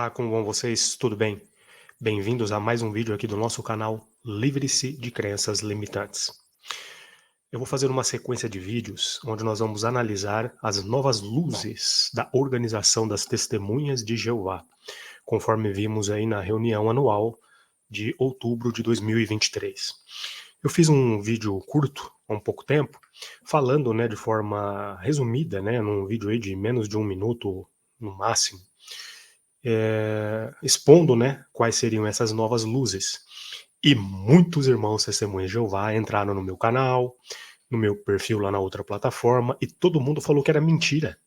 Olá, como vão vocês? Tudo bem? Bem-vindos a mais um vídeo aqui do nosso canal Livre-se de Crenças Limitantes. Eu vou fazer uma sequência de vídeos onde nós vamos analisar as novas luzes da Organização das Testemunhas de Jeová, conforme vimos aí na reunião anual de outubro de 2023. Eu fiz um vídeo curto, há um pouco tempo, falando, de forma resumida, num vídeo aí de menos de 1 minuto no máximo, expondo, quais seriam essas novas luzes. E muitos irmãos testemunhas de Jeová entraram no meu canal, no meu perfil lá na outra plataforma, e todo mundo falou que era mentira.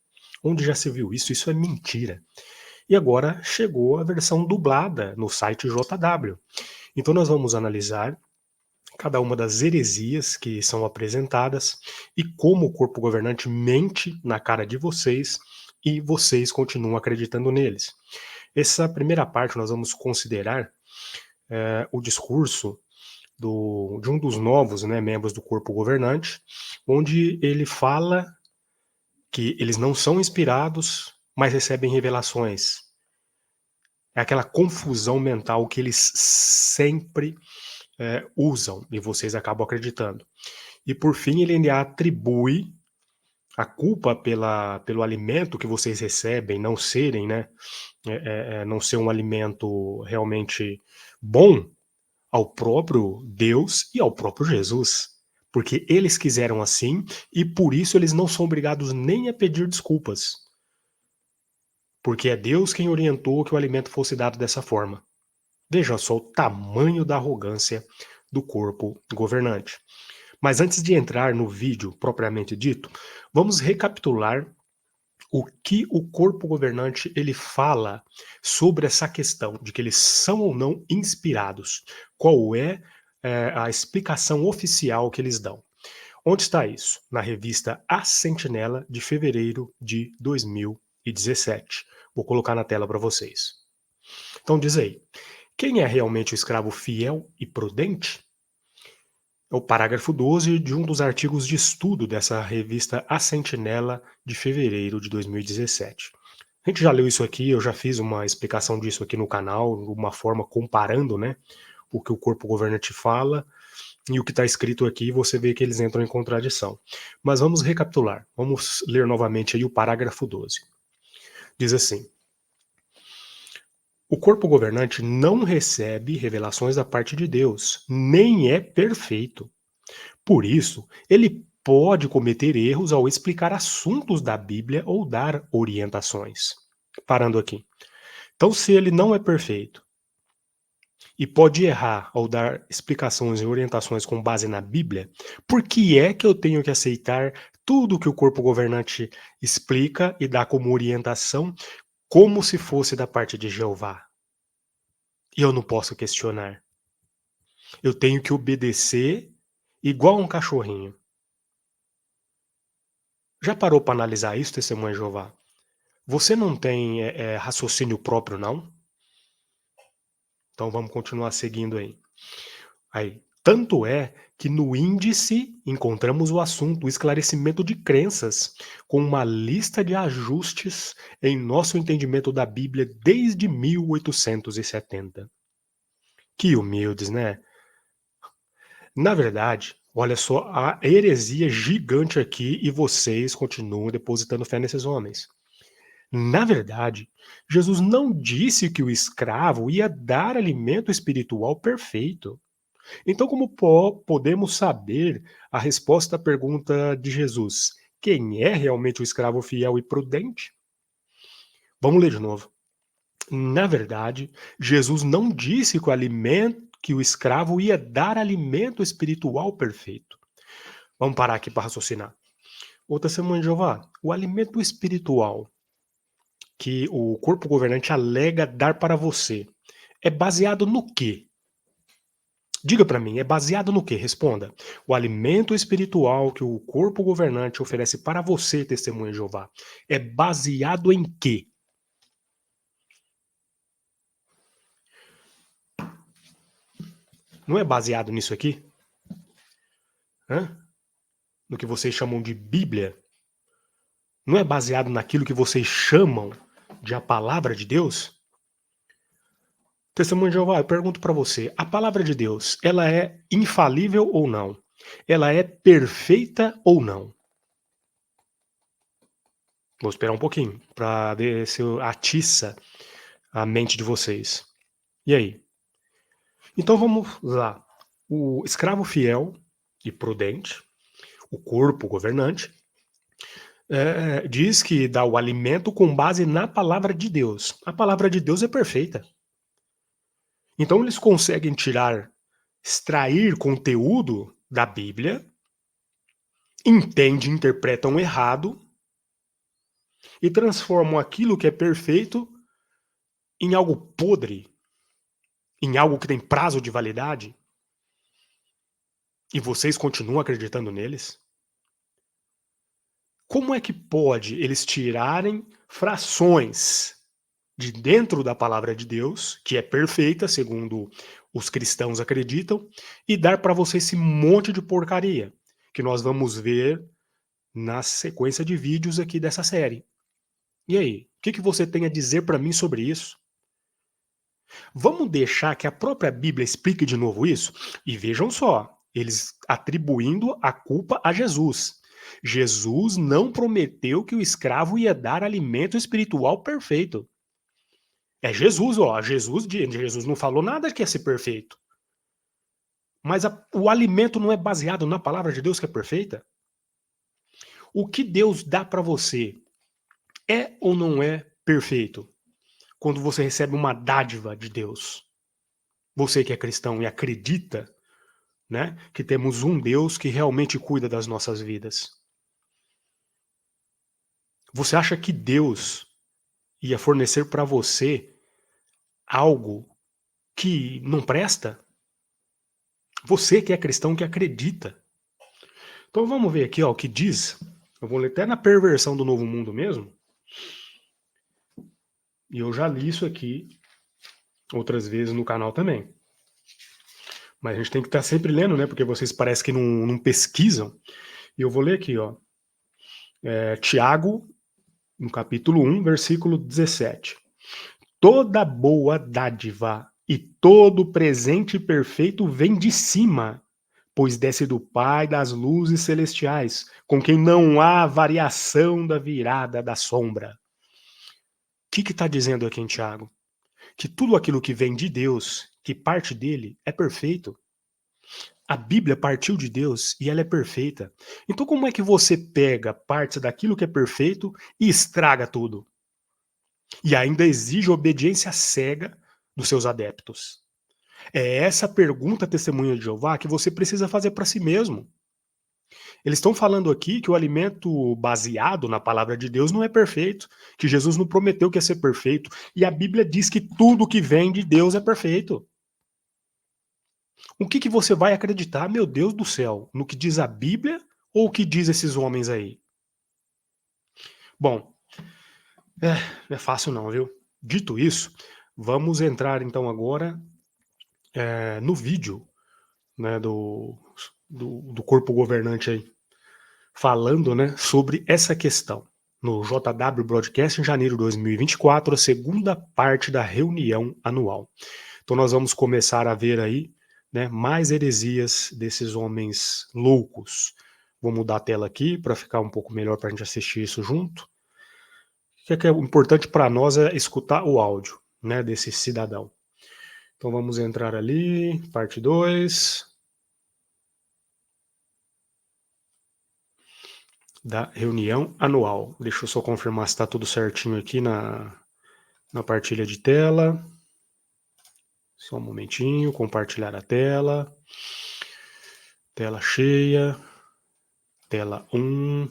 Onde já se viu isso? Isso é mentira. E agora chegou a versão dublada no site JW. Então nós vamos analisar cada uma das heresias que são apresentadas e como o corpo governante mente na cara de vocês e vocês continuam acreditando neles. Essa primeira parte nós vamos considerar o discurso de um dos novos membros do corpo governante, onde ele fala que eles não são inspirados, mas recebem revelações. É aquela confusão mental que eles sempre usam e vocês acabam acreditando. E por fim ele ainda atribui a culpa pelo alimento que vocês recebem não serem, não ser um alimento realmente bom, ao próprio Deus e ao próprio Jesus. Porque eles quiseram assim e por isso eles não são obrigados nem a pedir desculpas. Porque é Deus quem orientou que o alimento fosse dado dessa forma. Veja só o tamanho da arrogância do corpo governante. Mas antes de entrar no vídeo propriamente dito, vamos recapitular o que o corpo governante ele fala sobre essa questão de que eles são ou não inspirados. Qual é a explicação oficial que eles dão? Onde está isso? Na revista A Sentinela, de fevereiro de 2017. Vou colocar na tela para vocês. Então diz aí, quem é realmente o escravo fiel e prudente? É o parágrafo 12 de um dos artigos de estudo dessa revista A Sentinela de fevereiro de 2017. A gente já leu isso aqui, eu já fiz uma explicação disso aqui no canal, de uma forma comparando, o que o corpo governante fala e o que está escrito aqui, você vê que eles entram em contradição. Mas vamos recapitular, vamos ler novamente aí o parágrafo 12. Diz assim: o corpo governante não recebe revelações da parte de Deus, nem é perfeito. Por isso, ele pode cometer erros ao explicar assuntos da Bíblia ou dar orientações. Parando aqui. Então, se ele não é perfeito e pode errar ao dar explicações e orientações com base na Bíblia, por que é que eu tenho que aceitar tudo que o corpo governante explica e dá como orientação como se fosse da parte de Jeová? E eu não posso questionar. Eu tenho que obedecer igual um cachorrinho. Já parou para analisar isso, testemunha de Jeová? Você não tem raciocínio próprio, não? Então vamos continuar seguindo aí. Tanto é que no índice encontramos o assunto, o esclarecimento de crenças, com uma lista de ajustes em nosso entendimento da Bíblia desde 1870. Que humildes, né? Na verdade, olha só a heresia gigante aqui e vocês continuam depositando fé nesses homens. Na verdade, Jesus não disse que o escravo ia dar alimento espiritual perfeito. Então, como podemos saber a resposta à pergunta de Jesus? Quem é realmente o escravo fiel e prudente? Vamos ler de novo. Na verdade, Jesus não disse que o escravo ia dar alimento espiritual perfeito. Vamos parar aqui para raciocinar. Outra semana de Jeová, o alimento espiritual que o corpo governante alega dar para você é baseado no quê? Diga para mim, é baseado no quê? Responda. O alimento espiritual que o corpo governante oferece para você, testemunha de Jeová, é baseado em quê? Não é baseado nisso aqui? Hã? No que vocês chamam de Bíblia? Não é baseado naquilo que vocês chamam de a palavra de Deus? Testemunho de Jeová, eu pergunto para você, a palavra de Deus, ela é infalível ou não? Ela é perfeita ou não? Vou esperar um pouquinho para ver se atiça a mente de vocês. E aí? Então vamos lá. O escravo fiel e prudente, o corpo governante, diz que dá o alimento com base na palavra de Deus. A palavra de Deus é perfeita. Então eles conseguem extrair conteúdo da Bíblia, entendem, interpretam errado e transformam aquilo que é perfeito em algo podre, em algo que tem prazo de validade. E vocês continuam acreditando neles? Como é que pode eles tirarem frações de dentro da palavra de Deus, que é perfeita, segundo os cristãos acreditam, e dar para você esse monte de porcaria, que nós vamos ver na sequência de vídeos aqui dessa série? E aí, o que você tem a dizer para mim sobre isso? Vamos deixar que a própria Bíblia explique de novo isso? E vejam só, eles atribuindo a culpa a Jesus. Jesus não prometeu que o escravo ia dar alimento espiritual perfeito. É Jesus, ó. Jesus não falou nada que ia ser perfeito. Mas o alimento não é baseado na palavra de Deus que é perfeita? O que Deus dá para você é ou não é perfeito? Quando você recebe uma dádiva de Deus. Você que é cristão e acredita, né, que temos um Deus que realmente cuida das nossas vidas. Você acha que Deus ia fornecer para você algo que não presta? Você que é cristão, que acredita. Então vamos ver aqui ó, o que diz. Eu vou ler até na perversão do Novo Mundo mesmo. E eu já li isso aqui outras vezes no canal também. Mas a gente tem que estar sempre lendo, né? Porque vocês parecem que não pesquisam. E eu vou ler aqui, ó. Tiago, no capítulo 1, versículo 17. Toda boa dádiva e todo presente perfeito vem de cima, pois desce do Pai das luzes celestiais, com quem não há variação da virada da sombra. O que está dizendo aqui em Tiago? Que tudo aquilo que vem de Deus, que parte dele, é perfeito. A Bíblia partiu de Deus e ela é perfeita. Então como é que você pega partes daquilo que é perfeito e estraga tudo? E ainda exige obediência cega dos seus adeptos? É essa pergunta, testemunha de Jeová, que você precisa fazer para si mesmo. Eles estão falando aqui que o alimento baseado na palavra de Deus não é perfeito, que Jesus não prometeu que ia ser perfeito, e a Bíblia diz que tudo que vem de Deus é perfeito. O que você vai acreditar, meu Deus do céu, no que diz a Bíblia ou o que diz esses homens aí? Bom, não é fácil não, viu? Dito isso, vamos entrar então agora no vídeo, né, do corpo governante aí, falando, né, sobre essa questão. No JW Broadcast, em janeiro de 2024, a segunda parte da reunião anual. Então nós vamos começar a ver aí, né, mais heresias desses homens loucos. Vou mudar a tela aqui para ficar um pouco melhor para a gente assistir isso junto. O que é importante para nós é escutar o áudio, né, desse cidadão. Então vamos entrar ali, parte 2 da reunião anual. Deixa eu só confirmar se está tudo certinho aqui na partilha de tela. Só um momentinho, compartilhar a tela. Tela cheia. Tela 1.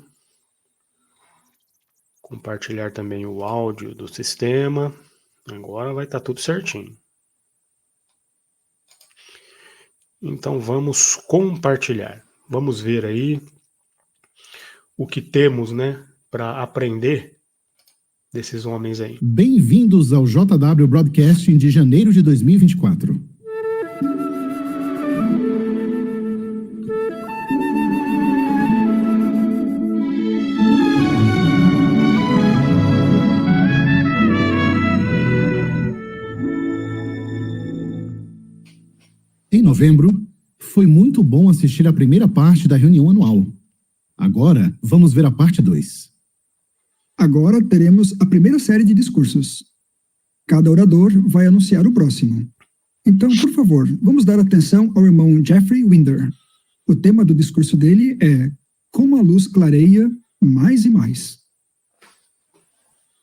Compartilhar também o áudio do sistema. Agora vai estar tudo certinho. Então vamos compartilhar. Vamos ver aí o que temos, né, para aprender desses homens aí. Bem-vindos ao JW Broadcasting de janeiro de 2024. Em novembro, foi muito bom assistir a primeira parte da reunião anual. Agora, vamos ver a parte 2. Agora teremos a primeira série de discursos. Cada orador vai anunciar o próximo. Então, por favor, vamos dar atenção ao irmão Jeffrey Winder. O tema do discurso dele é Como a luz clareia mais e mais.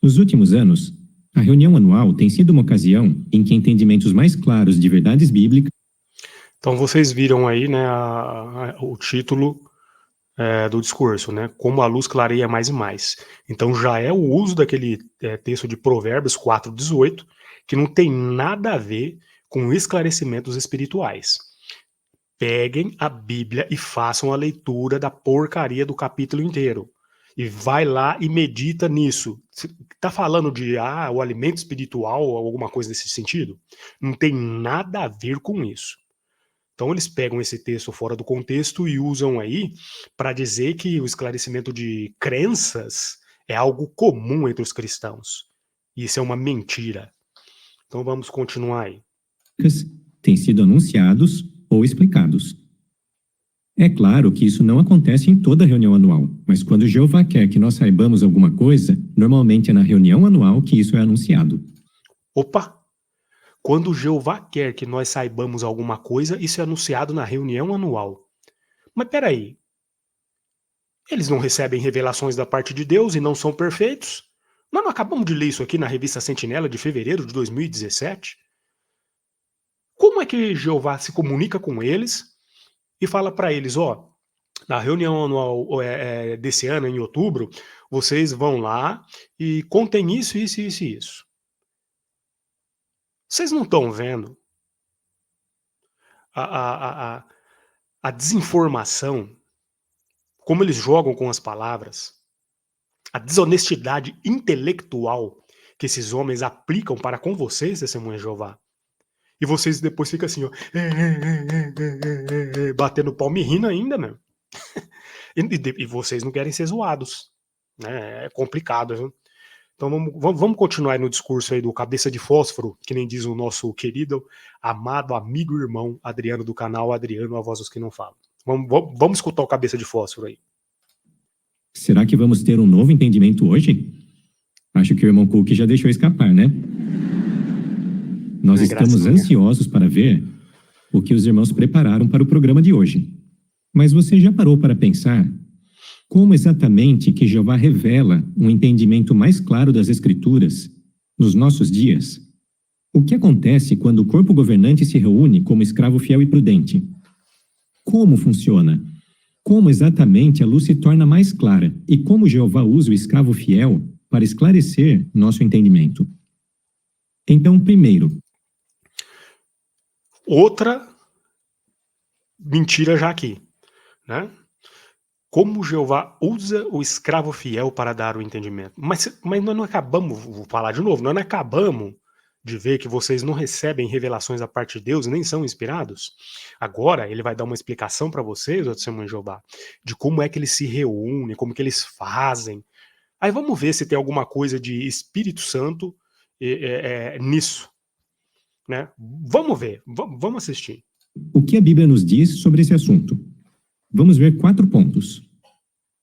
Nos últimos anos, a reunião anual tem sido uma ocasião em que entendimentos mais claros de verdades bíblicas. Então vocês viram aí, né, o título do discurso, né? Como a luz clareia mais e mais. Então já é o uso daquele texto de Provérbios 4:18, que não tem nada a ver com esclarecimentos espirituais. Peguem a Bíblia e façam a leitura da porcaria do capítulo inteiro. E vai lá e medita nisso. Tá falando de o alimento espiritual ou alguma coisa desse sentido? Não tem nada a ver com isso. Então eles pegam esse texto fora do contexto e usam aí para dizer que o esclarecimento de crenças é algo comum entre os cristãos. Isso é uma mentira. Então vamos continuar aí. Têm sido anunciados ou explicados. É claro que isso não acontece em toda reunião anual, mas quando Jeová quer que nós saibamos alguma coisa, normalmente é na reunião anual que isso é anunciado. Opa! Quando Jeová quer que nós saibamos alguma coisa, isso é anunciado na reunião anual. Mas peraí, eles não recebem revelações da parte de Deus e não são perfeitos? Nós não acabamos de ler isso aqui na revista Sentinela de fevereiro de 2017? Como é que Jeová se comunica com eles e fala para eles, na reunião anual desse ano, em outubro, vocês vão lá e contem isso, isso, isso e isso. Vocês não estão vendo a desinformação, como eles jogam com as palavras, a desonestidade intelectual que esses homens aplicam para com vocês, testemunha de Jeová? E vocês depois ficam assim, batendo palma e rindo ainda, meu. E vocês não querem ser zoados, né? É complicado, viu? Então vamos continuar aí no discurso aí do cabeça de fósforo, que nem diz o nosso querido, amado amigo e irmão Adriano do canal Adriano, a voz dos que não falam. Vamos escutar o cabeça de fósforo aí. Será que vamos ter um novo entendimento hoje? Acho que o irmão Cook já deixou escapar, né? Nós estamos ansiosos para ver o que os irmãos prepararam para o programa de hoje. Mas você já parou para pensar como exatamente que Jeová revela um entendimento mais claro das Escrituras nos nossos dias? O que acontece quando o corpo governante se reúne como escravo fiel e prudente? Como funciona? Como exatamente a luz se torna mais clara? E como Jeová usa o escravo fiel para esclarecer nosso entendimento? Então, primeiro, outra mentira já aqui, né? Como Jeová usa o escravo fiel para dar o entendimento. Mas nós não acabamos, vou falar de novo, nós não acabamos de ver que vocês não recebem revelações da parte de Deus, nem são inspirados? Agora ele vai dar uma explicação para vocês, o testemunho de Jeová, de como é que eles se reúnem, como que eles fazem. Aí vamos ver se tem alguma coisa de Espírito Santo nisso, né? Vamos ver, vamos assistir. O que a Bíblia nos diz sobre esse assunto? Vamos ver 4 pontos.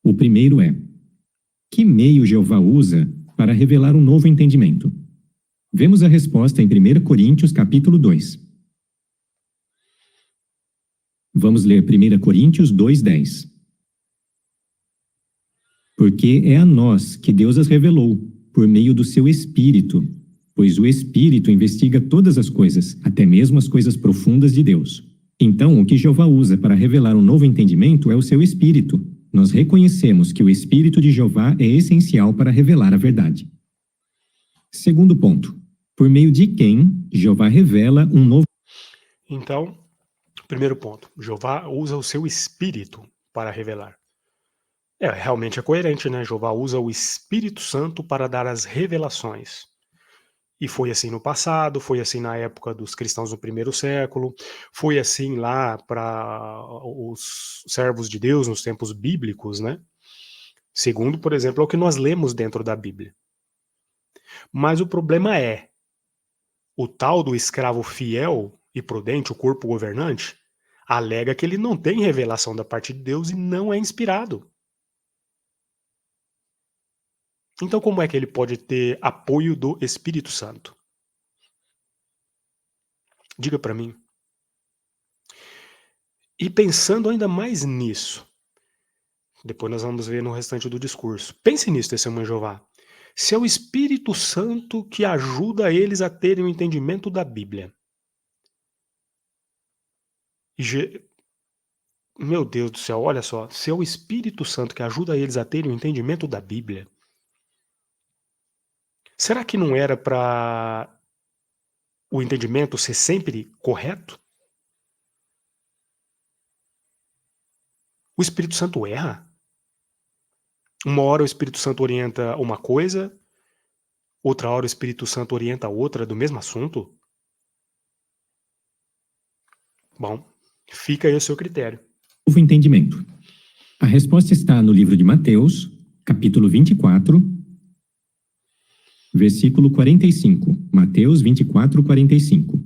O primeiro é: que meio Jeová usa para revelar um novo entendimento? Vemos a resposta em 1 Coríntios capítulo 2. Vamos ler 1 Coríntios 2:10. Porque é a nós que Deus as revelou, por meio do seu Espírito, pois o Espírito investiga todas as coisas, até mesmo as coisas profundas de Deus. Então, o que Jeová usa para revelar um novo entendimento é o seu Espírito. Nós reconhecemos que o Espírito de Jeová é essencial para revelar a verdade. Segundo ponto: por meio de quem Jeová revela um novo... Então, primeiro ponto, Jeová usa o seu Espírito para revelar. Realmente é coerente, né? Jeová usa o Espírito Santo para dar as revelações. E foi assim no passado, foi assim na época dos cristãos no primeiro século, foi assim lá para os servos de Deus nos tempos bíblicos, né? Segundo, por exemplo, é o que nós lemos dentro da Bíblia. Mas o problema é, o tal do escravo fiel e prudente, o corpo governante, alega que ele não tem revelação da parte de Deus e não é inspirado. Então, como é que ele pode ter apoio do Espírito Santo? Diga para mim. E pensando ainda mais nisso, depois nós vamos ver no restante do discurso. Pense nisso, testemunha de Jeová. Se é o Espírito Santo que ajuda eles a terem o entendimento da Bíblia. Meu Deus do céu, olha só. Se é o Espírito Santo que ajuda eles a terem o entendimento da Bíblia, será que não era para o entendimento ser sempre correto? O Espírito Santo erra? Uma hora o Espírito Santo orienta uma coisa, outra hora o Espírito Santo orienta outra do mesmo assunto? Bom, fica aí o seu critério. Novo entendimento. A resposta está no livro de Mateus, capítulo 24, versículo 45. Mateus 24, 45.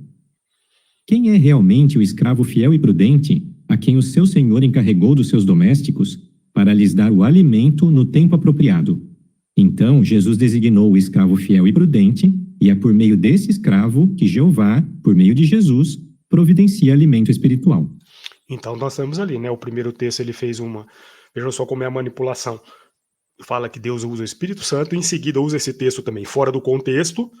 Quem é realmente o escravo fiel e prudente a quem o seu senhor encarregou dos seus domésticos para lhes dar o alimento no tempo apropriado? Então, Jesus designou o escravo fiel e prudente, e é por meio desse escravo que Jeová, por meio de Jesus, providencia alimento espiritual. Então nós temos ali, né? O primeiro texto ele fez uma... Vejam só como é a manipulação. Fala que Deus usa o Espírito Santo e em seguida usa esse texto também fora do contexto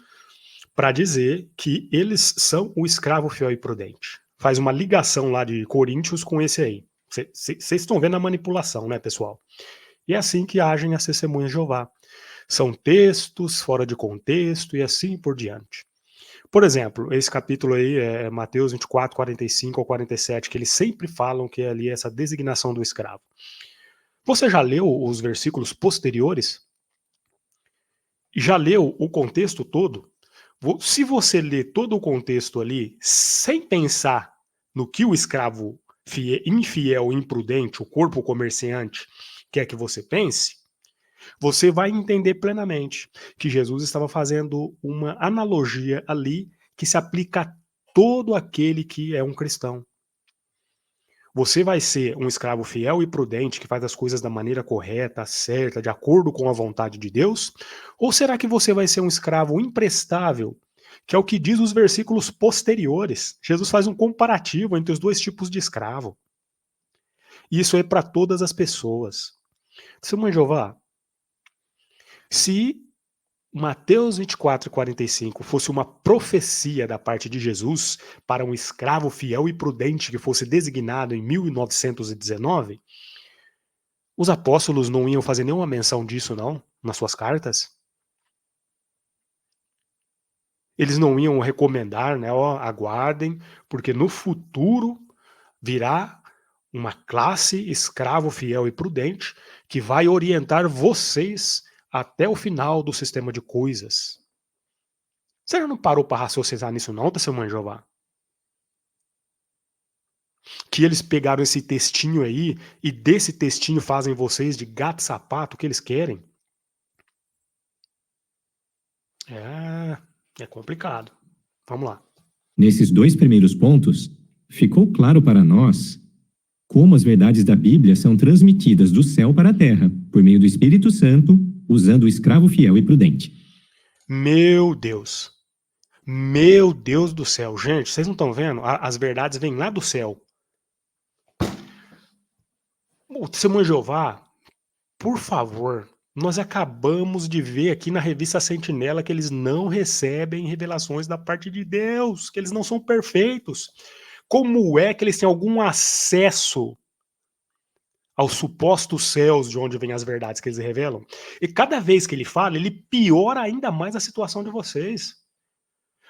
para dizer que eles são o escravo fiel e prudente. Faz uma ligação lá de Coríntios com esse aí. Vocês estão vendo a manipulação, né, pessoal? E é assim que agem as testemunhas de Jeová. São textos fora de contexto e assim por diante. Por exemplo, esse capítulo aí é Mateus 24, 45 ao 47, que eles sempre falam que é ali essa designação do escravo. Você já leu os versículos posteriores? Já leu o contexto todo? Se você ler todo o contexto ali, sem pensar no que o escravo infiel, imprudente, o corpo comerciante, quer que você pense, você vai entender plenamente que Jesus estava fazendo uma analogia ali que se aplica a todo aquele que é um cristão. Você vai ser um escravo fiel e prudente que faz as coisas da maneira correta, certa, de acordo com a vontade de Deus? Ou será que você vai ser um escravo imprestável, que é o que diz os versículos posteriores? Jesus faz um comparativo entre os dois tipos de escravo. E isso é para todas as pessoas. Testemunha de Jeová, se Mateus 24, 45 fosse uma profecia da parte de Jesus para um escravo fiel e prudente que fosse designado em 1919, os apóstolos não iam fazer nenhuma menção disso, não, nas suas cartas? Eles não iam recomendar, né, ó, aguardem, porque no futuro virá uma classe escravo fiel e prudente que vai orientar vocês até o final do sistema de coisas. Você já não parou para raciocinar nisso não, testemunha de Jeová? Que eles pegaram esse textinho aí e desse textinho fazem vocês de gato sapato o que eles querem? É complicado. Vamos lá. Nesses dois primeiros pontos, ficou claro para nós como as verdades da Bíblia são transmitidas do céu para a terra, por meio do Espírito Santo, usando o escravo fiel e prudente. Meu Deus do céu, gente, vocês não estão vendo? As verdades vêm lá do céu. O testemunho de Jeová, por favor, nós acabamos de ver aqui na revista Sentinela que eles não recebem revelações da parte de Deus, que eles não são perfeitos. Como é que eles têm algum acesso aos supostos céus de onde vêm as verdades que eles revelam? E cada vez que ele fala, ele piora ainda mais a situação de vocês.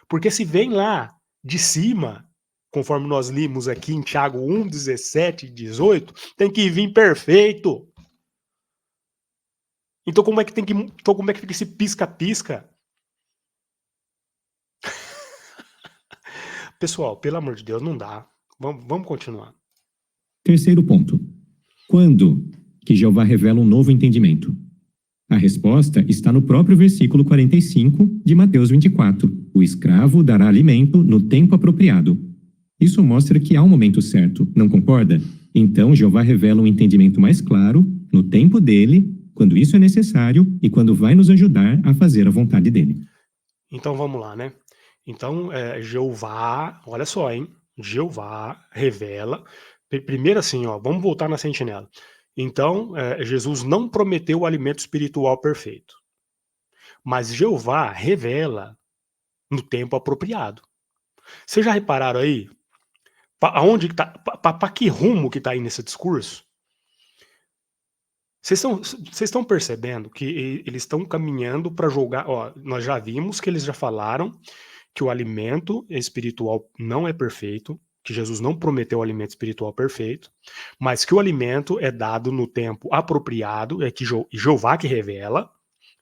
Porque se vem lá de cima, conforme nós limos aqui em Tiago 1, 17 e 18, tem que vir perfeito. Então como é que fica esse pisca-pisca? Pessoal, pelo amor de Deus, não dá. Vamos continuar. Terceiro ponto. Quando que Jeová revela um novo entendimento? A resposta está no próprio versículo 45 de Mateus 24. O escravo dará alimento no tempo apropriado. Isso mostra que há um momento certo, não concorda? Então, Jeová revela um entendimento mais claro, no tempo dele, quando isso é necessário e quando vai nos ajudar a fazer a vontade dele. Então vamos lá, né? Então, Jeová, olha só, hein? Jeová revela. Primeiro assim, ó, vamos voltar na sentinela. Então, Jesus não prometeu o alimento espiritual perfeito. Mas Jeová revela no tempo apropriado. Vocês já repararam aí? Aonde que tá? Para que rumo que tá aí nesse discurso? Vocês estão percebendo que eles estão caminhando para julgar. Ó, nós já vimos que eles já falaram que o alimento espiritual não é perfeito, que Jesus não prometeu o alimento espiritual perfeito, mas que o alimento é dado no tempo apropriado, é que Jeová que revela,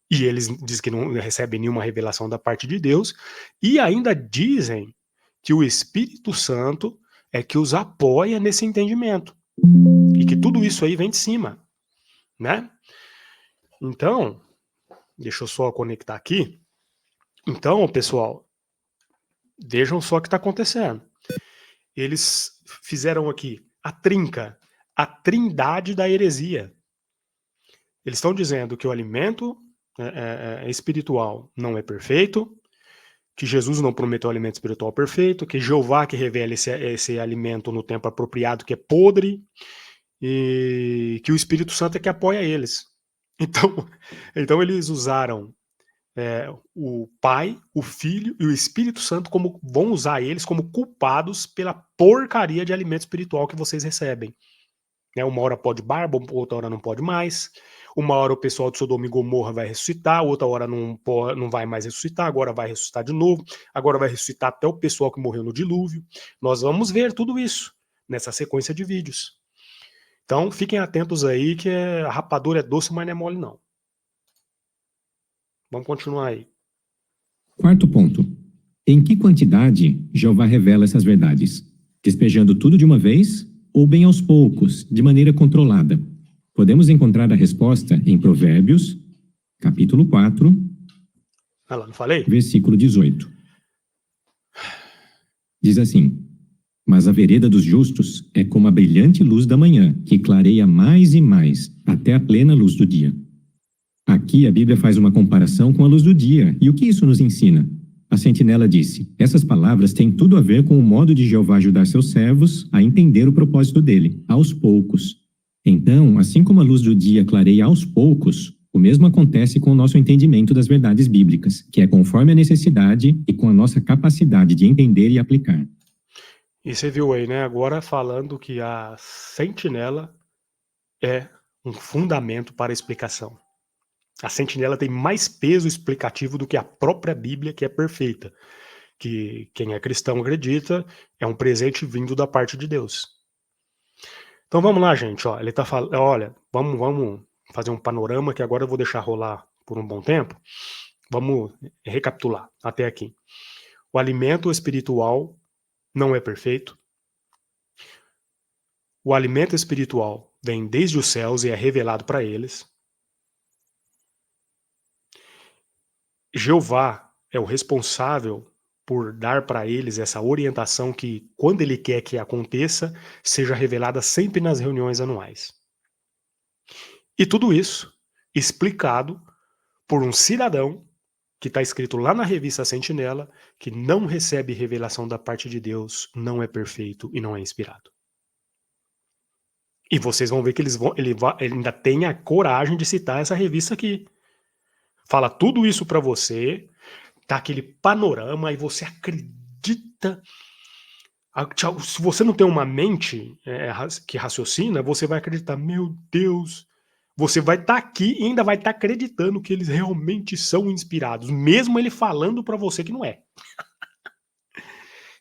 e eles dizem que não recebem nenhuma revelação da parte de Deus, e ainda dizem que o Espírito Santo é que os apoia nesse entendimento, e que tudo isso aí vem de cima, né? Então, deixa eu só conectar aqui. Então, pessoal, vejam só o que está acontecendo. Eles fizeram aqui a trindade da heresia. Eles estão dizendo que o alimento espiritual não é perfeito, que Jesus não prometeu o alimento espiritual perfeito, que Jeová que revela esse alimento no tempo apropriado, que é podre, e que o Espírito Santo é que apoia eles. Então eles usaram o Pai, o Filho e o Espírito Santo vão usar eles como culpados pela porcaria de alimento espiritual que vocês recebem. Uma hora pode barba, outra hora não pode mais. Uma hora o pessoal de Sodoma e Gomorra vai ressuscitar, outra hora não vai mais ressuscitar, agora vai ressuscitar de novo, agora vai ressuscitar até o pessoal que morreu no dilúvio. Nós vamos ver tudo isso nessa sequência de vídeos. Então fiquem atentos aí que a rapadura é doce, mas não é mole não. Vamos continuar aí. Quarto ponto. Em que quantidade Jeová revela essas verdades? Despejando tudo de uma vez ou bem aos poucos, de maneira controlada? Podemos encontrar a resposta em Provérbios, capítulo 4, lá, não falei? Versículo 18. Diz assim: mas a vereda dos justos é como a brilhante luz da manhã, que clareia mais e mais, até a plena luz do dia. Aqui a Bíblia faz uma comparação com a luz do dia. E o que isso nos ensina? A sentinela disse: essas palavras têm tudo a ver com o modo de Jeová ajudar seus servos a entender o propósito dele, aos poucos. Então, assim como a luz do dia clareia aos poucos, o mesmo acontece com o nosso entendimento das verdades bíblicas, que é conforme a necessidade e com a nossa capacidade de entender e aplicar. E você viu aí, né? Agora falando que a sentinela é um fundamento para a explicação. A sentinela tem mais peso explicativo do que a própria Bíblia, que é perfeita. Que quem é cristão acredita, é um presente vindo da parte de Deus. Então vamos lá, gente. Ó, ele tá falando, olha, vamos fazer um panorama que agora eu vou deixar rolar por um bom tempo. Vamos recapitular até aqui. O alimento espiritual não é perfeito. O alimento espiritual vem desde os céus e é revelado para eles. Jeová é o responsável por dar para eles essa orientação que, quando ele quer que aconteça, seja revelada sempre nas reuniões anuais. E tudo isso explicado por um cidadão que está escrito lá na revista Sentinela, que não recebe revelação da parte de Deus, não é perfeito e não é inspirado. E vocês vão ver que ele ainda tem a coragem de citar essa revista aqui. Fala tudo isso para você, tá aquele panorama, e você acredita. Se você não tem uma mente que raciocina, você vai acreditar, meu Deus, você vai estar aqui e ainda vai estar acreditando que eles realmente são inspirados, mesmo ele falando para você que não é.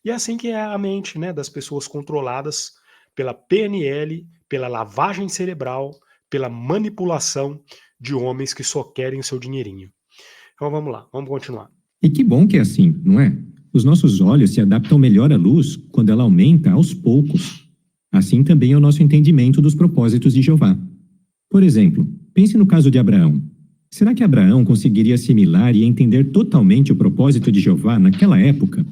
E é assim que é a mente, né, das pessoas controladas pela PNL, pela lavagem cerebral, pela manipulação de homens que só querem o seu dinheirinho. Então vamos lá, vamos continuar. E que bom que é assim, não é? Os nossos olhos se adaptam melhor à luz quando ela aumenta aos poucos. Assim também é o nosso entendimento dos propósitos de Jeová. Por exemplo, pense no caso de Abraão. Será que Abraão conseguiria assimilar e entender totalmente o propósito de Jeová naquela época?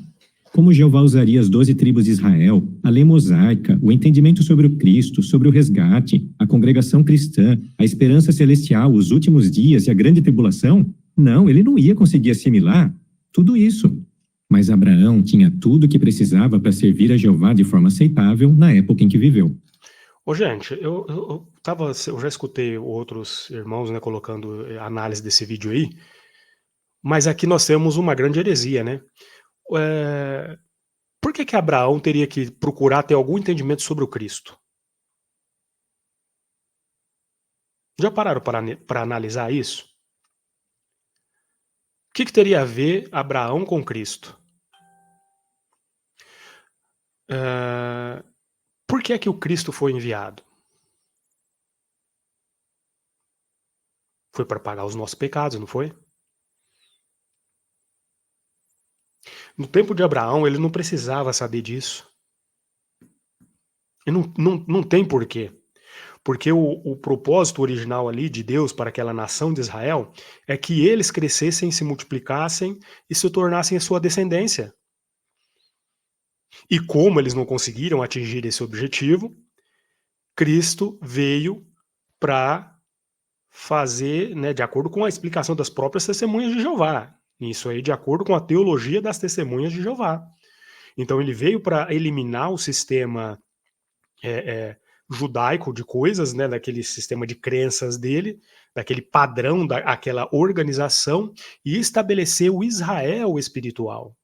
Como Jeová usaria as 12 tribos de Israel, a lei mosaica, o entendimento sobre o Cristo, sobre o resgate, a congregação cristã, a esperança celestial, os últimos dias e a grande tribulação? Não, ele não ia conseguir assimilar tudo isso. Mas Abraão tinha tudo o que precisava para servir a Jeová de forma aceitável na época em que viveu. Ô, gente, eu já escutei outros irmãos, né, colocando análise desse vídeo aí, mas aqui nós temos uma grande heresia, né? Por que Abraão teria que procurar ter algum entendimento sobre o Cristo? Já pararam para analisar isso? O que teria a ver Abraão com Cristo? Por que o Cristo foi enviado? Foi para pagar os nossos pecados, não foi? No tempo de Abraão, ele não precisava saber disso. E não tem porquê. Porque o propósito original ali de Deus para aquela nação de Israel é que eles crescessem, se multiplicassem e se tornassem a sua descendência. E como eles não conseguiram atingir esse objetivo, Cristo veio para fazer, né, de acordo com a explicação das próprias testemunhas de Jeová. Isso aí de acordo com a teologia das testemunhas de Jeová. Então ele veio para eliminar o sistema judaico de coisas, né, daquele sistema de crenças dele, daquele padrão, daquela organização, e estabelecer o Israel espiritual.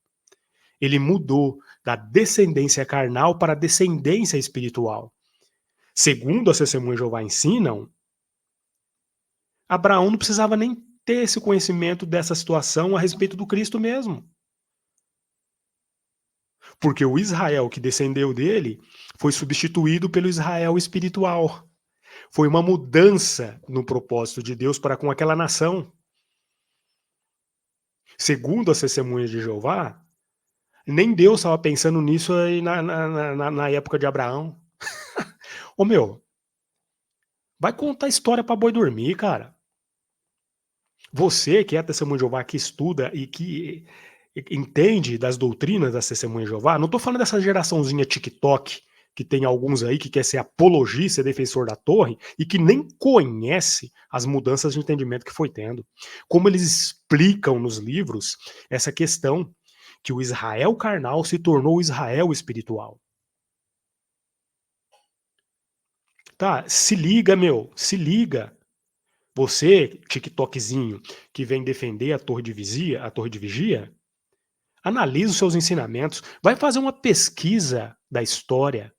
Ele mudou da descendência carnal para a descendência espiritual. Segundo as testemunhas de Jeová ensinam, Abraão não precisava nem ter esse conhecimento dessa situação a respeito do Cristo mesmo. Porque o Israel que descendeu dele foi substituído pelo Israel espiritual. Foi uma mudança no propósito de Deus para com aquela nação. Segundo as testemunhas de Jeová, nem Deus estava pensando nisso aí na época de Abraão. Ô meu, vai contar história para boi dormir, cara. Você que é testemunha de Jeová, que estuda e que entende das doutrinas das testemunhas de Jeová, não estou falando dessa geraçãozinha TikTok, que tem alguns aí que quer ser apologista, defensor da torre, e que nem conhece as mudanças de entendimento que foi tendo. Como eles explicam nos livros essa questão que o Israel carnal se tornou o Israel espiritual. Tá? Se liga, meu, se liga. Você, TikTokzinho, que vem defender a torre de vigia, analisa os seus ensinamentos, vai fazer uma pesquisa da história,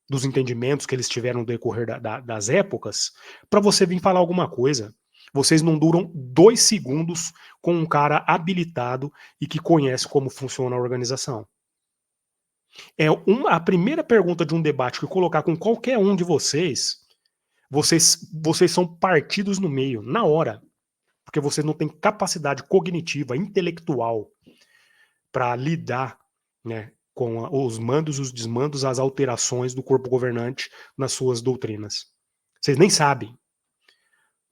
dos entendimentos que eles tiveram no decorrer das épocas, para você vir falar alguma coisa. Vocês não duram 2 segundos com um cara habilitado e que conhece como funciona a organização. A primeira pergunta de um debate que eu colocar com qualquer um de vocês são partidos no meio, na hora. Porque vocês não têm capacidade cognitiva, intelectual, para lidar, né, com os mandos, os desmandos, as alterações do corpo governante nas suas doutrinas. Vocês nem sabem.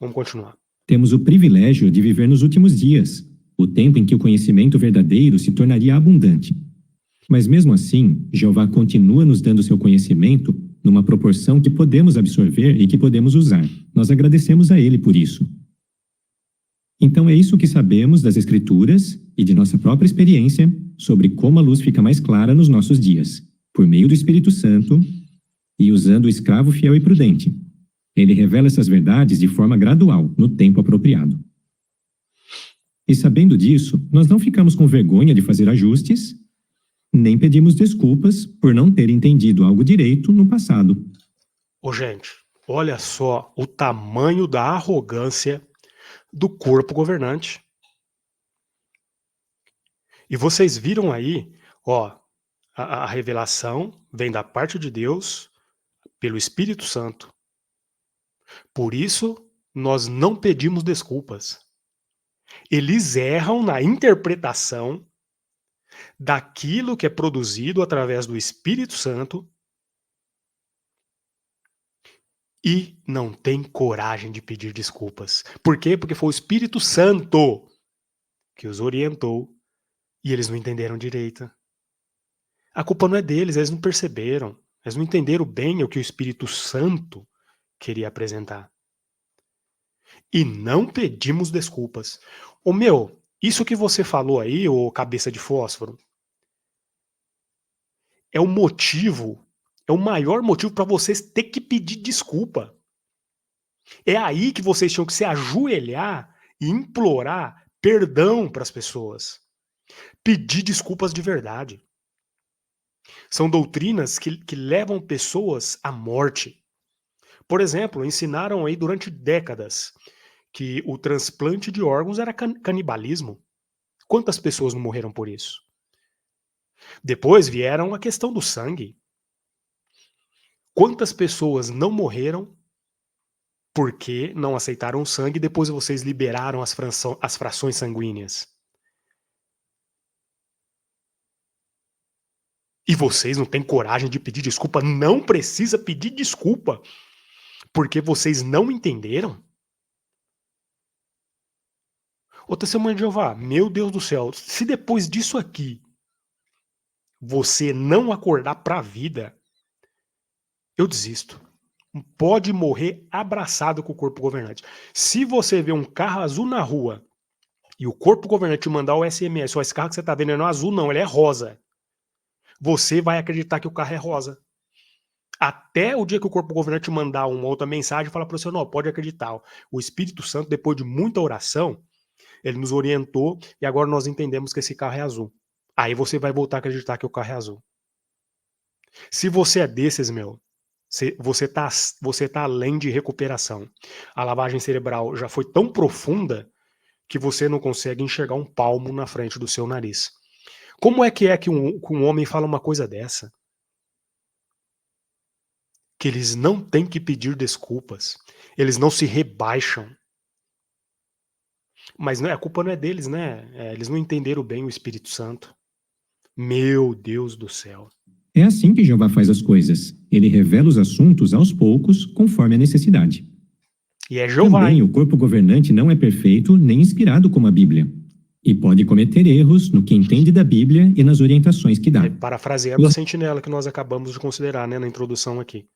Vamos continuar. Temos o privilégio de viver nos últimos dias, o tempo em que o conhecimento verdadeiro se tornaria abundante. Mas mesmo assim, Jeová continua nos dando seu conhecimento numa proporção que podemos absorver e que podemos usar. Nós agradecemos a Ele por isso. Então é isso que sabemos das Escrituras e de nossa própria experiência sobre como a luz fica mais clara nos nossos dias, por meio do Espírito Santo e usando o escravo fiel e prudente. Ele revela essas verdades de forma gradual, no tempo apropriado. E sabendo disso, nós não ficamos com vergonha de fazer ajustes, nem pedimos desculpas por não ter entendido algo direito no passado. Ô, gente, olha só o tamanho da arrogância do corpo governante. E vocês viram aí, ó, a revelação vem da parte de Deus pelo Espírito Santo. Por isso, nós não pedimos desculpas. Eles erram na interpretação daquilo que é produzido através do Espírito Santo e não tem coragem de pedir desculpas. Por quê? Porque foi o Espírito Santo que os orientou e eles não entenderam direito. A culpa não é deles, eles não perceberam. Eles não entenderam bem o que o Espírito Santo queria apresentar. E não pedimos desculpas. Ô meu, isso que você falou aí, ô cabeça de fósforo, é o motivo, é o maior motivo para vocês ter que pedir desculpa. É aí que vocês tinham que se ajoelhar e implorar perdão para as pessoas. Pedir desculpas de verdade. São doutrinas que levam pessoas à morte. Por exemplo, ensinaram aí durante décadas que o transplante de órgãos era canibalismo. Quantas pessoas não morreram por isso? Depois vieram a questão do sangue. Quantas pessoas não morreram porque não aceitaram o sangue e depois vocês liberaram as frações sanguíneas? E vocês não têm coragem de pedir desculpa? Não precisa pedir desculpa porque vocês não entenderam? Ô testemunha de Jeová, meu Deus do céu, se depois disso aqui você não acordar para a vida, eu desisto. Pode morrer abraçado com o corpo governante. Se você vê um carro azul na rua e o corpo governante mandar o SMS, ó, esse carro que você está vendo não é azul não, ele é rosa. Você vai acreditar que o carro é rosa. Até o dia que o corpo governante mandar uma outra mensagem e falar para você, não, pode acreditar. O Espírito Santo, depois de muita oração, ele nos orientou e agora nós entendemos que esse carro é azul. Aí você vai voltar a acreditar que o carro é azul. Se você é desses, meu, você tá além de recuperação. A lavagem cerebral já foi tão profunda que você não consegue enxergar um palmo na frente do seu nariz. Como é que um homem fala uma coisa dessa? Que eles não têm que pedir desculpas. Eles não se rebaixam. Mas a culpa não é deles, né? Eles não entenderam bem o Espírito Santo. Meu Deus do céu. É assim que Jeová faz as coisas. Ele revela os assuntos aos poucos, conforme a necessidade. E é Jeová. Também o corpo governante não é perfeito nem inspirado como a Bíblia. E pode cometer erros no que entende da Bíblia e nas orientações que dá. Parafraseando a sentinela que nós acabamos de considerar, né, na introdução aqui.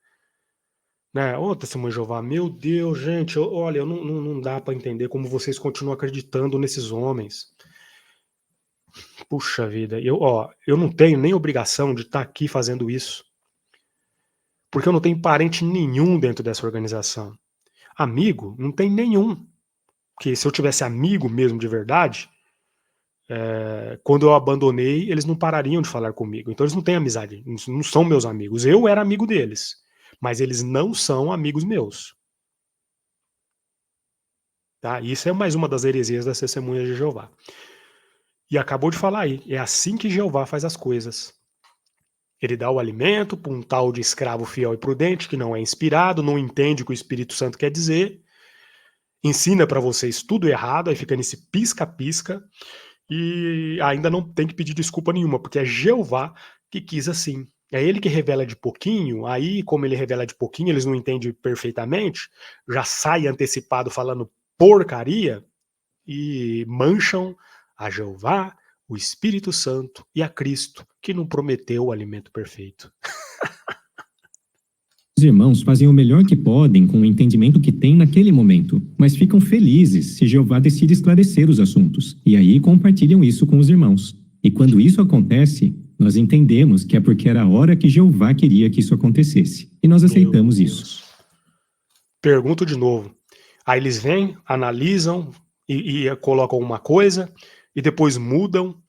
Né? Ô, testemunho de Jeová, meu Deus, gente, olha, não dá para entender como vocês continuam acreditando nesses homens. Puxa vida, eu não tenho nem obrigação de estar aqui fazendo isso. Porque eu não tenho parente nenhum dentro dessa organização. Amigo, não tem nenhum. Porque se eu tivesse amigo mesmo de verdade, quando eu abandonei, eles não parariam de falar comigo. Então eles não têm amizade, não são meus amigos. Eu era amigo deles, mas eles não são amigos meus. Tá? Isso é mais uma das heresias das testemunhas de Jeová. E acabou de falar aí, é assim que Jeová faz as coisas. Ele dá o alimento para um tal de escravo fiel e prudente, que não é inspirado, não entende o que o Espírito Santo quer dizer, ensina para vocês tudo errado, aí fica nesse pisca-pisca, e ainda não tem que pedir desculpa nenhuma, porque é Jeová que quis assim. É ele que revela de pouquinho, aí como ele revela de pouquinho, eles não entendem perfeitamente, já sai antecipado falando porcaria, e mancham a Jeová, o Espírito Santo e a Cristo, que não prometeu o alimento perfeito. Os irmãos fazem o melhor que podem com o entendimento que têm naquele momento, mas ficam felizes se Jeová decide esclarecer os assuntos, e aí compartilham isso com os irmãos. E quando isso acontece, nós entendemos que é porque era a hora que Jeová queria que isso acontecesse, e nós aceitamos isso. Pergunto de novo. Aí eles vêm, analisam e colocam uma coisa, e depois mudam,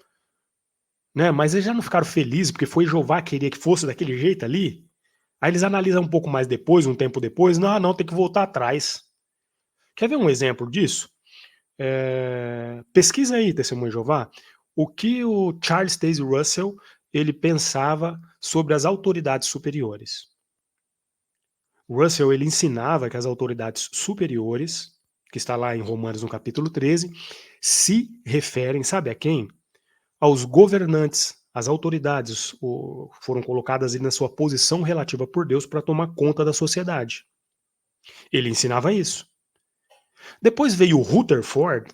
né? Mas eles já não ficaram felizes porque foi Jeová que queria que fosse daquele jeito ali. Aí eles analisam um pouco mais depois, um tempo depois, não, tem que voltar atrás. Quer ver um exemplo disso? Pesquisa aí, testemunho de Jeová, o que o Charles Taze Russell ele pensava sobre as autoridades superiores. Russell ele ensinava que as autoridades superiores, que está lá em Romanos no capítulo 13, se referem, sabe a quem? Aos governantes, as autoridades foram colocadas na sua posição relativa por Deus para tomar conta da sociedade. Ele ensinava isso. Depois veio o Rutherford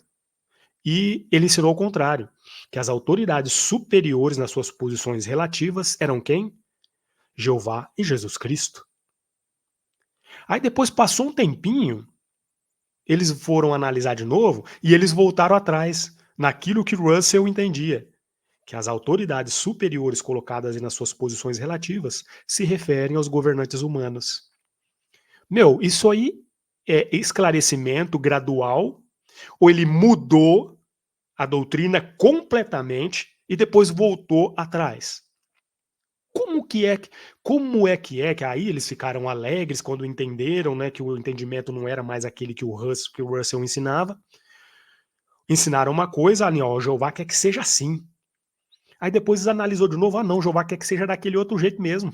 e ele ensinou o contrário. que as autoridades superiores nas suas posições relativas eram quem? Jeová e Jesus Cristo. Aí depois passou um tempinho, eles foram analisar de novo e eles voltaram atrás naquilo que Russell entendia, que as autoridades superiores colocadas nas suas posições relativas se referem aos governantes humanos. Meu, isso aí é esclarecimento gradual ou ele mudou a doutrina completamente e depois voltou atrás? Como é que aí eles ficaram alegres quando entenderam, né, que o entendimento não era mais aquele que o Russell ensinava? Ensinaram uma coisa, ó, Jeová quer que seja assim. Aí depois eles analisou de novo, não, Jeová quer que seja daquele outro jeito mesmo.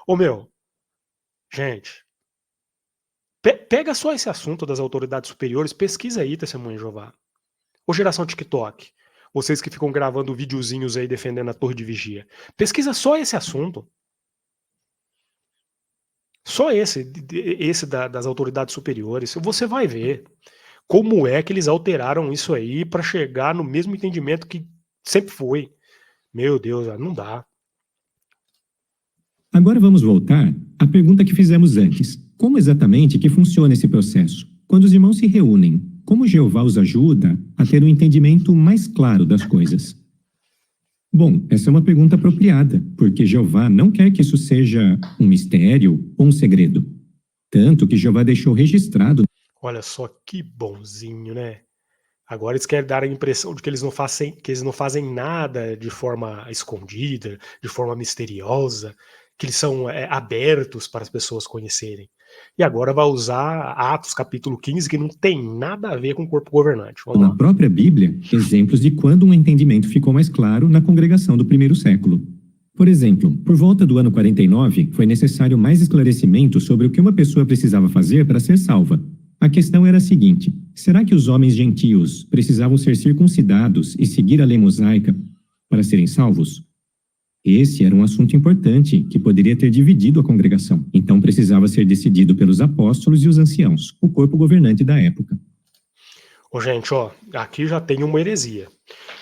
Ô meu, gente, pega só esse assunto das autoridades superiores, pesquisa aí, Testemunha de Jeová. Ô geração TikTok, vocês que ficam gravando videozinhos aí defendendo a torre de vigia, pesquisa só esse assunto. Só esse das autoridades superiores. Você vai ver como é que eles alteraram isso aí para chegar no mesmo entendimento que sempre foi. Meu Deus, não dá. Agora vamos voltar à pergunta que fizemos antes. Como exatamente que funciona esse processo? Quando os irmãos se reúnem, como Jeová os ajuda a ter um entendimento mais claro das coisas? Bom, essa é uma pergunta apropriada, porque Jeová não quer que isso seja um mistério ou um segredo. Tanto que Jeová deixou registrado. Olha só que bonzinho, né? Agora eles querem dar a impressão de que eles não fazem nada de forma escondida, de forma misteriosa, que eles são abertos para as pessoas conhecerem. E agora vai usar Atos capítulo 15, que não tem nada a ver com o corpo governante. Vamos Na lá. própria Bíblia, exemplos de quando um entendimento ficou mais claro na congregação do primeiro século. Por exemplo, por volta do ano 49, foi necessário mais esclarecimento sobre o que uma pessoa precisava fazer para ser salva. A questão era a seguinte: será que os homens gentios precisavam ser circuncidados e seguir a lei mosaica para serem salvos? Esse era um assunto importante que poderia ter dividido a congregação. Então precisava ser decidido pelos apóstolos e os anciãos, o corpo governante da época. Ô, gente, ó, aqui já tem uma heresia.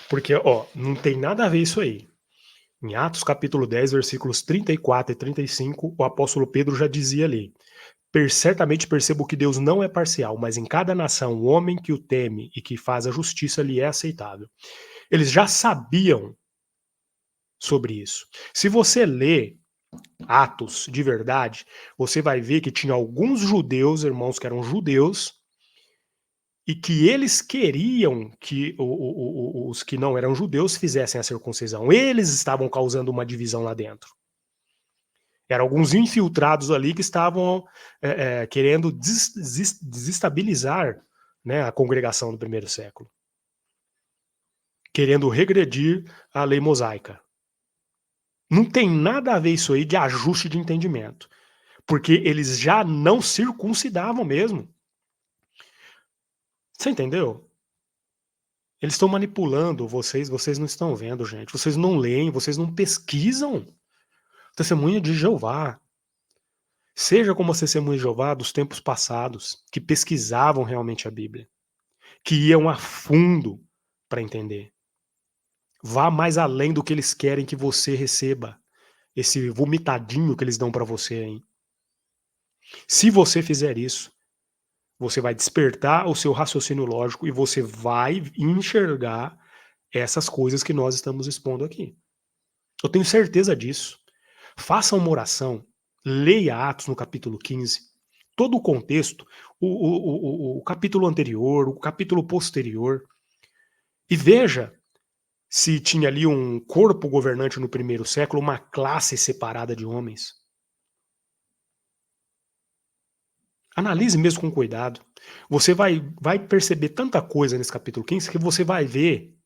Porque, ó, não tem nada a ver isso aí. Em Atos capítulo 10, versículos 34 e 35, o apóstolo Pedro já dizia ali: certamente percebo que Deus não é parcial, mas em cada nação o homem que o teme e que faz a justiça lhe é aceitável. Eles já sabiam sobre isso. Se você lê Atos de verdade, você vai ver que tinha alguns judeus, irmãos que eram judeus, e que eles queriam que os que não eram judeus fizessem a circuncisão. Eles estavam causando uma divisão lá dentro. Eram alguns infiltrados ali que estavam querendo desestabilizar, né, a congregação do primeiro século. Querendo regredir a lei mosaica. Não tem nada a ver isso aí de ajuste de entendimento. Porque eles já não circuncidavam mesmo. Você entendeu? Eles estão manipulando vocês não estão vendo, gente. Vocês não leem, vocês não pesquisam. Testemunha de Jeová. Seja como a testemunha de Jeová dos tempos passados, que pesquisavam realmente a Bíblia, que iam a fundo para entender. Vá mais além do que eles querem que você receba, esse vomitadinho que eles dão para você aí. Se você fizer isso, você vai despertar o seu raciocínio lógico e você vai enxergar essas coisas que nós estamos expondo aqui. Eu tenho certeza disso. Faça uma oração, leia Atos no capítulo 15, todo o contexto, o capítulo anterior, o capítulo posterior, e veja se tinha ali um corpo governante no primeiro século, uma classe separada de homens. Analise mesmo com cuidado. Você vai perceber tanta coisa nesse capítulo 15 que você vai ver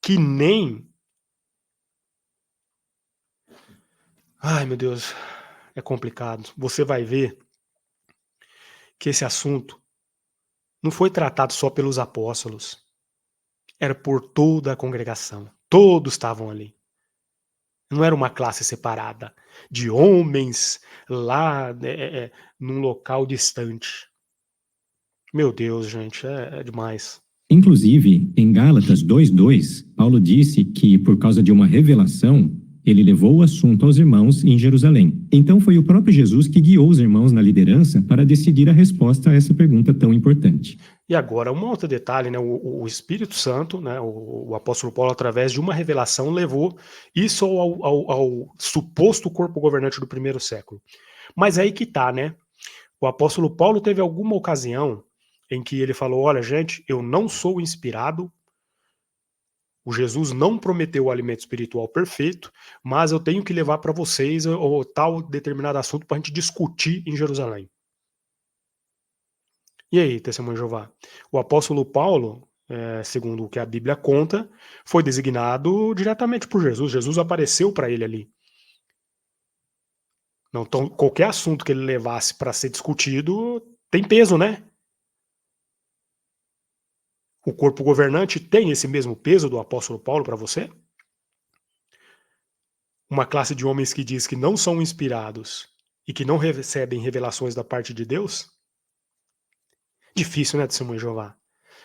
que nem... Ai, meu Deus, é complicado. Você vai ver que esse assunto não foi tratado só pelos apóstolos. Era por toda a congregação. Todos estavam ali. Não era uma classe separada de homens lá num local distante. Meu Deus, gente, é demais. Inclusive, em Gálatas 2:2, Paulo disse que, por causa de uma revelação, ele levou o assunto aos irmãos em Jerusalém. Então foi o próprio Jesus que guiou os irmãos na liderança para decidir a resposta a essa pergunta tão importante. E agora, um outro detalhe, né? O Espírito Santo, né? O apóstolo Paulo, através de uma revelação, levou isso ao suposto corpo governante do primeiro século. Mas aí que tá, né? O apóstolo Paulo teve alguma ocasião em que ele falou: olha, gente, eu não sou inspirado, o Jesus não prometeu o alimento espiritual perfeito, mas eu tenho que levar para vocês o tal determinado assunto para a gente discutir em Jerusalém. E aí, testemunho de Jeová? O apóstolo Paulo, segundo o que a Bíblia conta, foi designado diretamente por Jesus. Jesus apareceu para ele ali. Então, qualquer assunto que ele levasse para ser discutido tem peso, né? O corpo governante tem esse mesmo peso do apóstolo Paulo para você? Uma classe de homens que diz que não são inspirados e que não recebem revelações da parte de Deus? Difícil, né, testemunho de Jeová?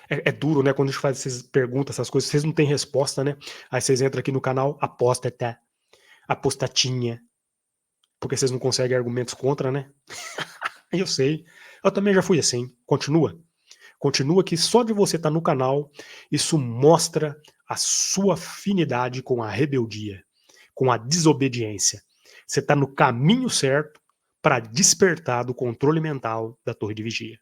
É duro, né, quando a gente faz essas perguntas, essas coisas, vocês não têm resposta, né? Aí vocês entram aqui no canal apóstata, apostatinha, porque vocês não conseguem argumentos contra, né? Eu sei, eu também já fui assim. Continua que só de você estar no canal, isso mostra a sua afinidade com a rebeldia, com a desobediência. Você está no caminho certo para despertar do controle mental da torre de vigia.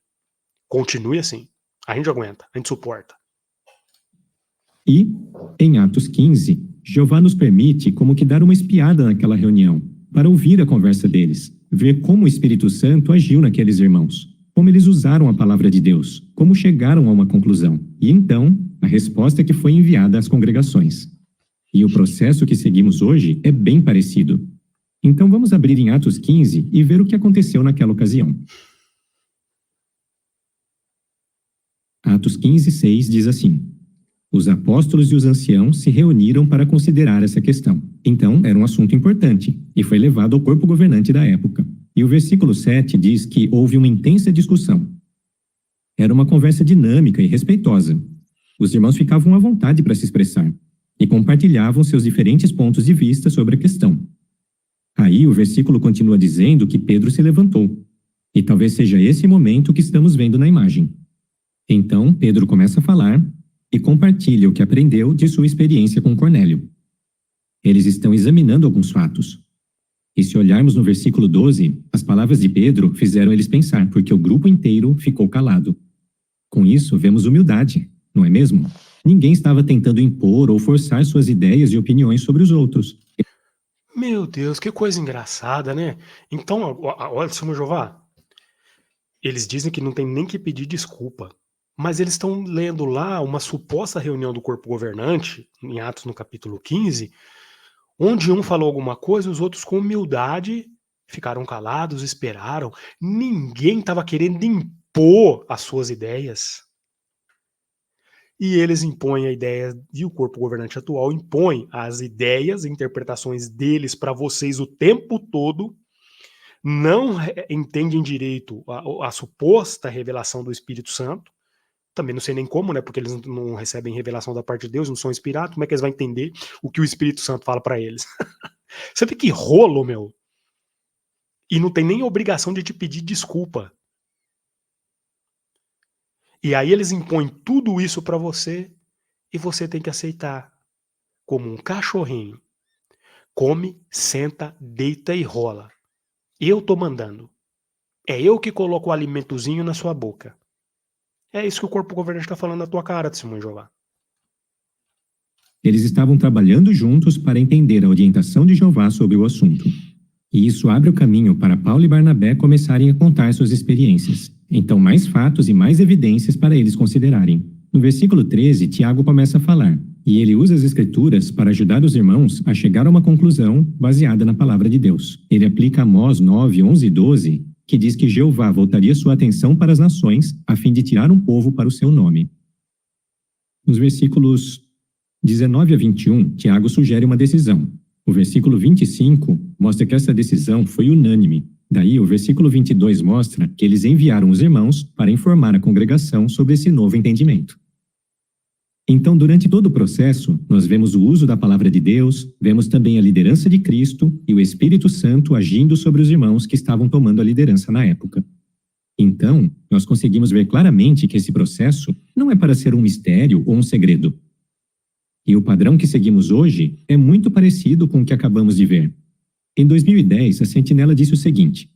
Continue assim. A gente aguenta, a gente suporta. E, em Atos 15, Jeová nos permite como que dar uma espiada naquela reunião, para ouvir a conversa deles, ver como o Espírito Santo agiu naqueles irmãos, como eles usaram a palavra de Deus, como chegaram a uma conclusão, e então, a resposta que foi enviada às congregações. E o processo que seguimos hoje é bem parecido. Então vamos abrir em Atos 15 e ver o que aconteceu naquela ocasião. Atos 15:6 diz assim: os apóstolos e os anciãos se reuniram para considerar essa questão. Então, era um assunto importante, e foi levado ao corpo governante da época. E o versículo 7 diz que houve uma intensa discussão. Era uma conversa dinâmica e respeitosa. Os irmãos ficavam à vontade para se expressar, e compartilhavam seus diferentes pontos de vista sobre a questão. Aí, o versículo continua dizendo que Pedro se levantou, e talvez seja esse momento que estamos vendo na imagem. Então, Pedro começa a falar e compartilha o que aprendeu de sua experiência com Cornélio. Eles estão examinando alguns fatos. E se olharmos no versículo 12, as palavras de Pedro fizeram eles pensar, porque o grupo inteiro ficou calado. Com isso, vemos humildade, não é mesmo? Ninguém estava tentando impor ou forçar suas ideias e opiniões sobre os outros. Meu Deus, que coisa engraçada, né? Então, olha, Senhor Jeová, eles dizem que não tem nem que pedir desculpa. Mas eles estão lendo lá uma suposta reunião do corpo governante, em Atos no capítulo 15, onde um falou alguma coisa e os outros com humildade ficaram calados, esperaram. Ninguém estava querendo impor as suas ideias. E eles impõem a ideia, e o corpo governante atual impõe as ideias e interpretações deles para vocês o tempo todo, não entendem direito a suposta revelação do Espírito Santo. Também não sei nem como, né? Porque eles não recebem revelação da parte de Deus, não são inspirados. Como é que eles vão entender o que o Espírito Santo fala para eles? Você vê que rolo, meu. E não tem nem obrigação de te pedir desculpa. E aí eles impõem tudo isso para você e você tem que aceitar. Como um cachorrinho. Come, senta, deita e rola. Eu tô mandando. É eu que coloco o alimentozinho na sua boca. É isso que o corpo governante está falando na tua cara, testemunho de Jeová. Eles estavam trabalhando juntos para entender a orientação de Jeová sobre o assunto. E isso abre o caminho para Paulo e Barnabé começarem a contar suas experiências. Então, mais fatos e mais evidências para eles considerarem. No versículo 13, Tiago começa a falar, e ele usa as escrituras para ajudar os irmãos a chegar a uma conclusão baseada na palavra de Deus. Ele aplica Amós 9, 11 e 12, que diz que Jeová voltaria sua atenção para as nações, a fim de tirar um povo para o seu nome. Nos versículos 19 a 21, Tiago sugere uma decisão. O versículo 25 mostra que essa decisão foi unânime. Daí, o versículo 22 mostra que eles enviaram os irmãos para informar a congregação sobre esse novo entendimento. Então, durante todo o processo, nós vemos o uso da palavra de Deus, vemos também a liderança de Cristo e o Espírito Santo agindo sobre os irmãos que estavam tomando a liderança na época. Então, nós conseguimos ver claramente que esse processo não é para ser um mistério ou um segredo. E o padrão que seguimos hoje é muito parecido com o que acabamos de ver. Em 2010, a Sentinela disse o seguinte: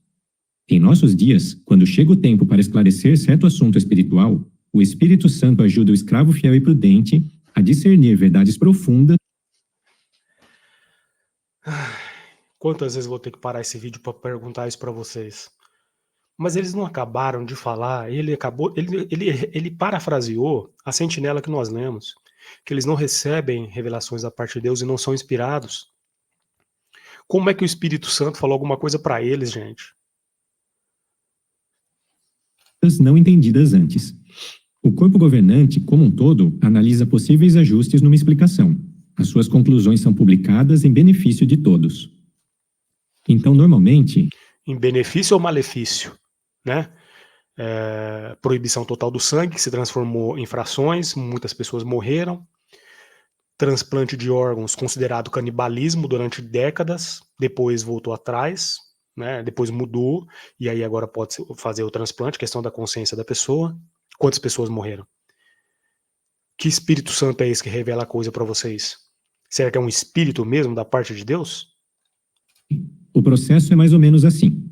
em nossos dias, quando chega o tempo para esclarecer certo assunto espiritual, o Espírito Santo ajuda o escravo fiel e prudente a discernir verdades profundas. Quantas vezes vou ter que parar esse vídeo para perguntar isso para vocês? Mas eles não acabaram de falar, ele parafraseou a sentinela que nós lemos, que eles não recebem revelações da parte de Deus e não são inspirados. Como é que o Espírito Santo falou alguma coisa para eles, gente? Não entendidas antes. O corpo governante, como um todo, analisa possíveis ajustes numa explicação. As suas conclusões são publicadas em benefício de todos. Então, normalmente... Em benefício ou malefício, né? Proibição total do sangue, que se transformou em frações, muitas pessoas morreram. Transplante de órgãos considerado canibalismo durante décadas, depois voltou atrás, né? Depois mudou, e aí agora pode fazer o transplante, questão da consciência da pessoa. Quantas pessoas morreram? Que Espírito Santo é esse que revela a coisa para vocês? Será que é um espírito mesmo da parte de Deus? O processo é mais ou menos assim.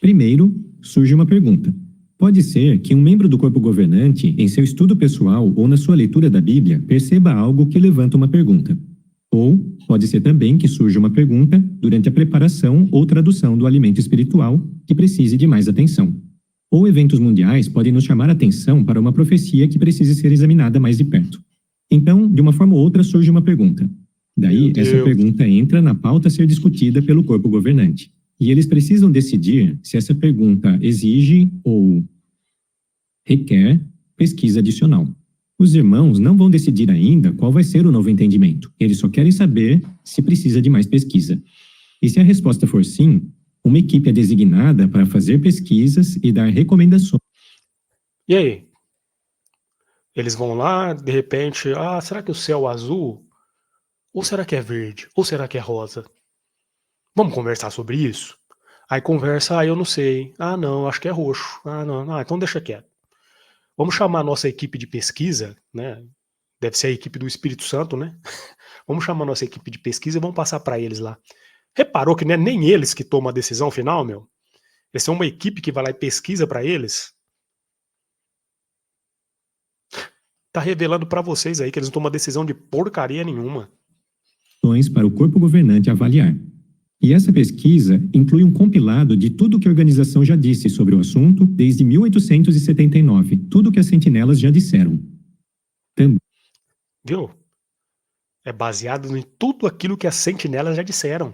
Primeiro, surge uma pergunta. Pode ser que um membro do corpo governante, em seu estudo pessoal ou na sua leitura da Bíblia, perceba algo que levanta uma pergunta. Ou pode ser também que surja uma pergunta durante a preparação ou tradução do alimento espiritual que precise de mais atenção. Ou eventos mundiais podem nos chamar a atenção para uma profecia que precise ser examinada mais de perto. Então, de uma forma ou outra, surge uma pergunta. Daí, essa pergunta entra na pauta a ser discutida pelo corpo governante. E eles precisam decidir se essa pergunta exige ou requer pesquisa adicional. Os irmãos não vão decidir ainda qual vai ser o novo entendimento. Eles só querem saber se precisa de mais pesquisa. E se a resposta for sim, uma equipe é designada para fazer pesquisas e dar recomendações. E aí? Eles vão lá, de repente, será que o céu é azul? Ou será que é verde? Ou será que é rosa? Vamos conversar sobre isso? Aí conversa, eu não sei. Não, acho que é roxo. Não, então deixa quieto. Vamos chamar a nossa equipe de pesquisa, né? Deve ser a equipe do Espírito Santo, né? Vamos chamar a nossa equipe de pesquisa e vamos passar para eles lá. Reparou que não é nem eles que tomam a decisão final, meu? Eles são uma equipe que vai lá e pesquisa para eles. Tá revelando para vocês aí que eles não tomam decisão de porcaria nenhuma. Para o corpo governante avaliar. E essa pesquisa inclui um compilado de tudo que a organização já disse sobre o assunto desde 1879, tudo que as sentinelas já disseram. Viu? É baseado em tudo aquilo que as sentinelas já disseram.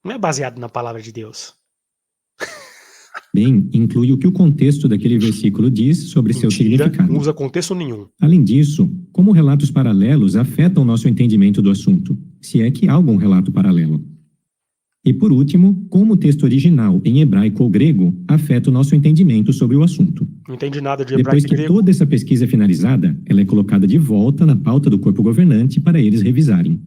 Não é baseado na palavra de Deus. Bem, inclui o que o contexto daquele versículo diz sobre seu significado. Não usa contexto nenhum. Além disso, como relatos paralelos afetam nosso entendimento do assunto, se é que há algum relato paralelo. E por último, como o texto original em hebraico ou grego afeta o nosso entendimento sobre o assunto. Não entendi nada de hebraico e grego. Depois que toda essa pesquisa é finalizada, ela é colocada de volta na pauta do corpo governante para eles revisarem.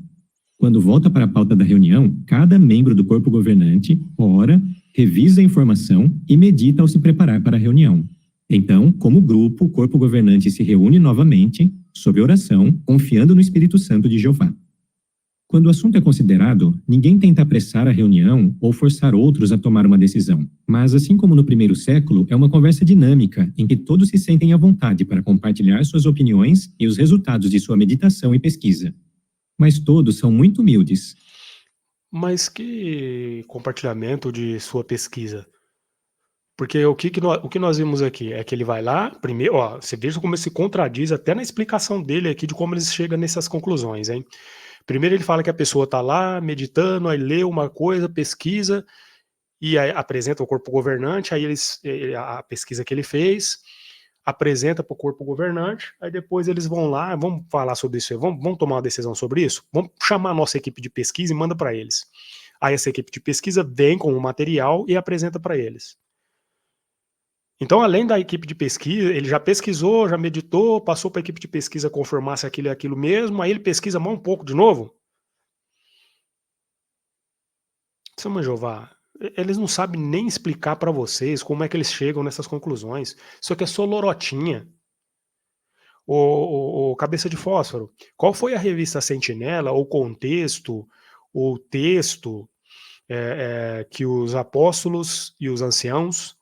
Quando volta para a pauta da reunião, cada membro do corpo governante ora, revisa a informação e medita ao se preparar para a reunião. Então, como grupo, o corpo governante se reúne novamente, sob oração, confiando no Espírito Santo de Jeová. Quando o assunto é considerado, ninguém tenta apressar a reunião ou forçar outros a tomar uma decisão. Mas, assim como no primeiro século, é uma conversa dinâmica em que todos se sentem à vontade para compartilhar suas opiniões e os resultados de sua meditação e pesquisa. Mas todos são muito humildes. Mas que compartilhamento de sua pesquisa? Porque o que nós vimos aqui é que ele vai lá, primeiro, você veja como ele se contradiz até na explicação dele aqui de como eles chegam nessas conclusões, hein? Primeiro ele fala que a pessoa está lá meditando, aí lê uma coisa, pesquisa, e aí apresenta o corpo governante, aí a pesquisa que ele fez, apresenta para o corpo governante, aí depois eles vão lá, vamos falar sobre isso, vamos tomar uma decisão sobre isso, vamos chamar a nossa equipe de pesquisa e manda para eles. Aí essa equipe de pesquisa vem com o material e apresenta para eles. Então, além da equipe de pesquisa, ele já pesquisou, já meditou, passou para a equipe de pesquisa confirmar se aquilo é aquilo mesmo, aí ele pesquisa mais um pouco de novo. Testemunha de Jeová, eles não sabem nem explicar para vocês como é que eles chegam nessas conclusões. Isso aqui é só lorotinha. O cabeça de fósforo, qual foi a revista Sentinela, o contexto, o texto que os apóstolos e os anciãos,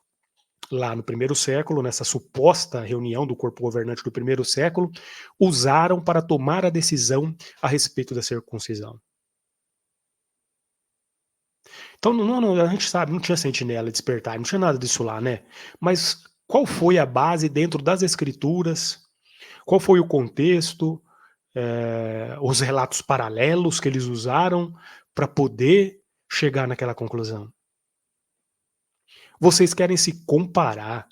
lá no primeiro século, nessa suposta reunião do corpo governante do primeiro século, usaram para tomar a decisão a respeito da circuncisão? Então, a gente sabe, não tinha sentinela, despertar, não tinha nada disso lá, né? Mas qual foi a base dentro das escrituras? Qual foi o contexto, os relatos paralelos que eles usaram para poder chegar naquela conclusão? Vocês querem se comparar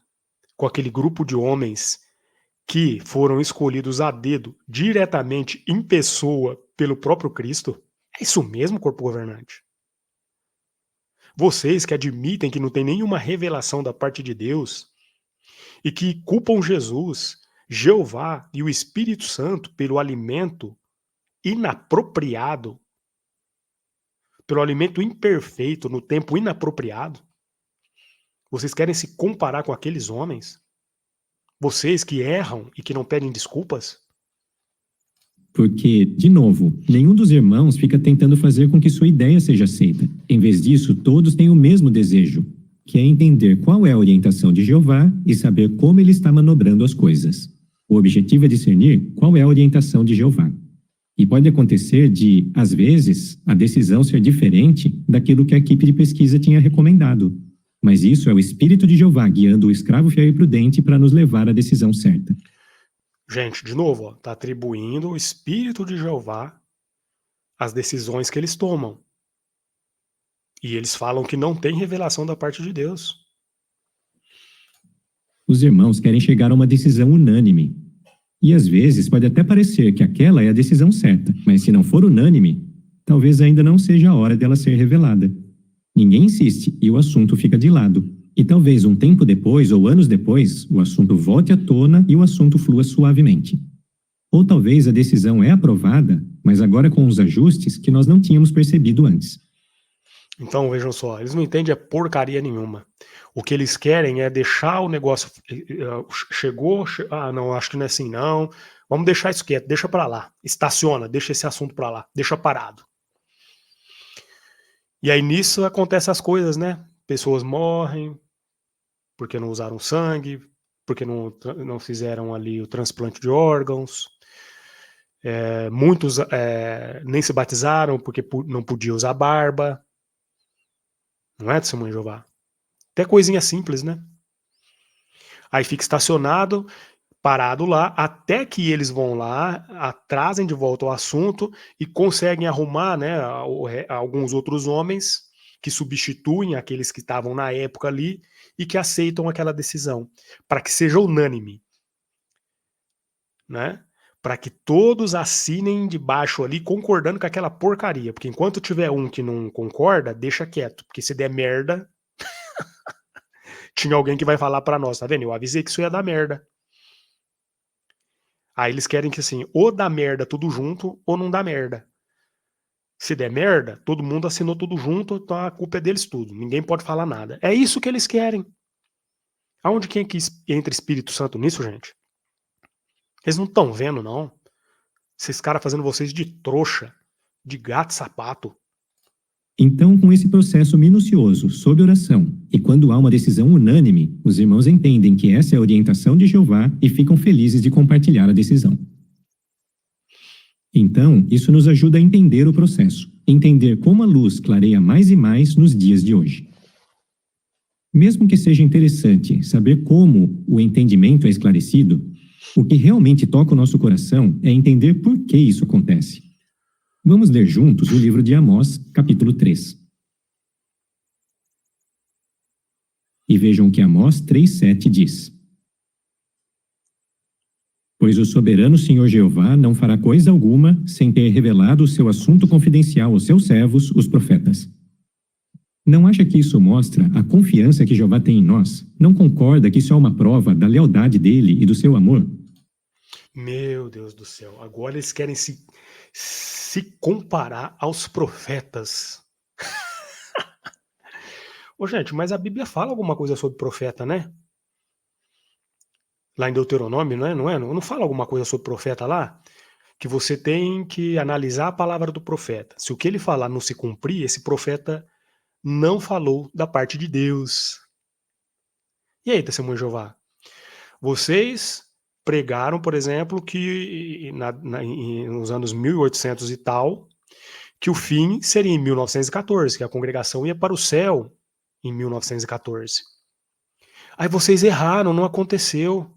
com aquele grupo de homens que foram escolhidos a dedo, diretamente em pessoa, pelo próprio Cristo? É isso mesmo, corpo governante? Vocês que admitem que não tem nenhuma revelação da parte de Deus e que culpam Jesus, Jeová e o Espírito Santo pelo alimento inapropriado, pelo alimento imperfeito no tempo inapropriado, vocês querem se comparar com aqueles homens? Vocês que erram e que não pedem desculpas? Porque, de novo, nenhum dos irmãos fica tentando fazer com que sua ideia seja aceita. Em vez disso, todos têm o mesmo desejo, que é entender qual é a orientação de Jeová e saber como ele está manobrando as coisas. O objetivo é discernir qual é a orientação de Jeová. E pode acontecer de, às vezes, a decisão ser diferente daquilo que a equipe de pesquisa tinha recomendado. Mas isso é o Espírito de Jeová guiando o escravo fiel e prudente para nos levar à decisão certa. Gente, de novo, está atribuindo o Espírito de Jeová às decisões que eles tomam. E eles falam que não tem revelação da parte de Deus. Os irmãos querem chegar a uma decisão unânime. E às vezes pode até parecer que aquela é a decisão certa, mas se não for unânime, talvez ainda não seja a hora dela ser revelada. Ninguém insiste e o assunto fica de lado. E talvez um tempo depois ou anos depois, o assunto volte à tona e o assunto flua suavemente. Ou talvez a decisão é aprovada, mas agora com os ajustes que nós não tínhamos percebido antes. Então, vejam só, eles não entendem porcaria nenhuma. O que eles querem é deixar o negócio... não, acho que não é assim não. Vamos deixar isso quieto, deixa pra lá. Estaciona, deixa esse assunto pra lá, deixa parado. E aí nisso acontecem as coisas, né? Pessoas morrem porque não usaram sangue, porque não fizeram ali o transplante de órgãos. Muitos nem se batizaram porque não podia usar barba. Não é, Testemunha de Jeová? Até coisinha simples, né? Aí fica estacionado, parado lá, até que eles vão lá, trazem de volta o assunto e conseguem arrumar, né, alguns outros homens que substituem aqueles que estavam na época ali e que aceitam aquela decisão, para que seja unânime, né? Para que todos assinem debaixo ali, concordando com aquela porcaria, porque enquanto tiver um que não concorda, deixa quieto, porque se der merda, tinha alguém que vai falar para nós, tá vendo? Eu avisei que isso ia dar merda. Aí eles querem que assim, ou dá merda tudo junto, ou não dá merda. Se der merda, todo mundo assinou tudo junto, então a culpa é deles tudo. Ninguém pode falar nada. É isso que eles querem. Aonde que entra Espírito Santo nisso, gente? Eles não estão vendo, não. Esses caras fazendo vocês de trouxa, de gato sapato. Então, com esse processo minucioso, sob oração, e quando há uma decisão unânime, os irmãos entendem que essa é a orientação de Jeová e ficam felizes de compartilhar a decisão. Então, isso nos ajuda a entender o processo, entender como a luz clareia mais e mais nos dias de hoje. Mesmo que seja interessante saber como o entendimento é esclarecido, o que realmente toca o nosso coração é entender por que isso acontece. Vamos ler juntos o livro de Amós, capítulo 3. E vejam o que Amós 3:7 diz. Pois o soberano Senhor Jeová não fará coisa alguma sem ter revelado o seu assunto confidencial aos seus servos, os profetas. Não acha que isso mostra a confiança que Jeová tem em nós? Não concorda que isso é uma prova da lealdade dele e do seu amor? Meu Deus do céu, agora eles querem se comparar aos profetas. Ô, gente, mas a Bíblia fala alguma coisa sobre profeta, né? Lá em Deuteronômio, não é? Não é? Não fala alguma coisa sobre profeta lá? Que você tem que analisar a palavra do profeta. Se o que ele falar não se cumprir, esse profeta não falou da parte de Deus. E aí, testemunho de Jeová? Vocês pregaram, por exemplo, que nos anos 1800 e tal, que o fim seria em 1914, que a congregação ia para o céu em 1914. Aí vocês erraram, não aconteceu.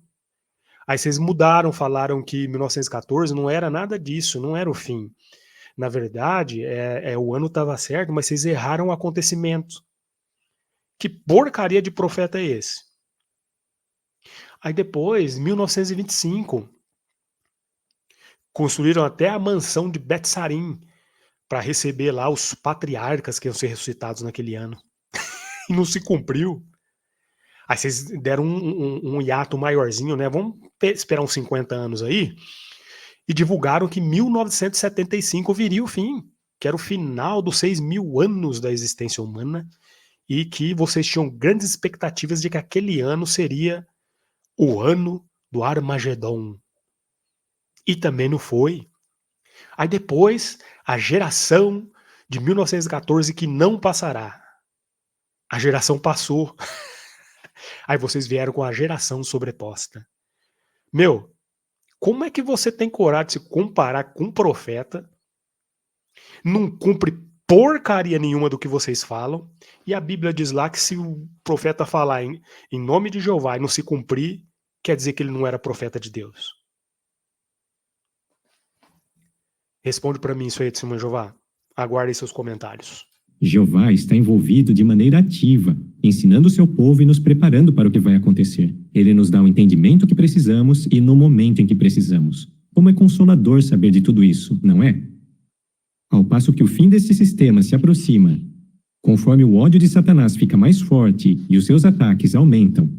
Aí vocês mudaram, falaram que 1914 não era nada disso, não era o fim. Na verdade, o ano estava certo, mas vocês erraram o acontecimento. Que porcaria de profeta é esse? Aí depois, 1925, construíram até a mansão de Bet-Sarim para receber lá os patriarcas que iam ser ressuscitados naquele ano. E não se cumpriu. Aí vocês deram um hiato maiorzinho, né? Vamos esperar uns 50 anos aí. E divulgaram que 1975 viria o fim, que era o final dos 6.000 anos da existência humana, e que vocês tinham grandes expectativas de que aquele ano seria o ano do Armagedon. E também não foi. Aí depois, a geração de 1914 que não passará. A geração passou. Aí vocês vieram com a geração sobreposta. Meu, como é que você tem coragem de se comparar com um profeta, não cumpre porcaria nenhuma do que vocês falam, e a Bíblia diz lá que se o profeta falar em nome de Jeová e não se cumprir, quer dizer que ele não era profeta de Deus? Responde para mim isso aí, testemunho Jeová. Aguarde seus comentários. Jeová está envolvido de maneira ativa, ensinando o seu povo e nos preparando para o que vai acontecer. Ele nos dá o entendimento que precisamos e no momento em que precisamos. Como é consolador saber de tudo isso, não é? Ao passo que o fim desse sistema se aproxima, conforme o ódio de Satanás fica mais forte e os seus ataques aumentam,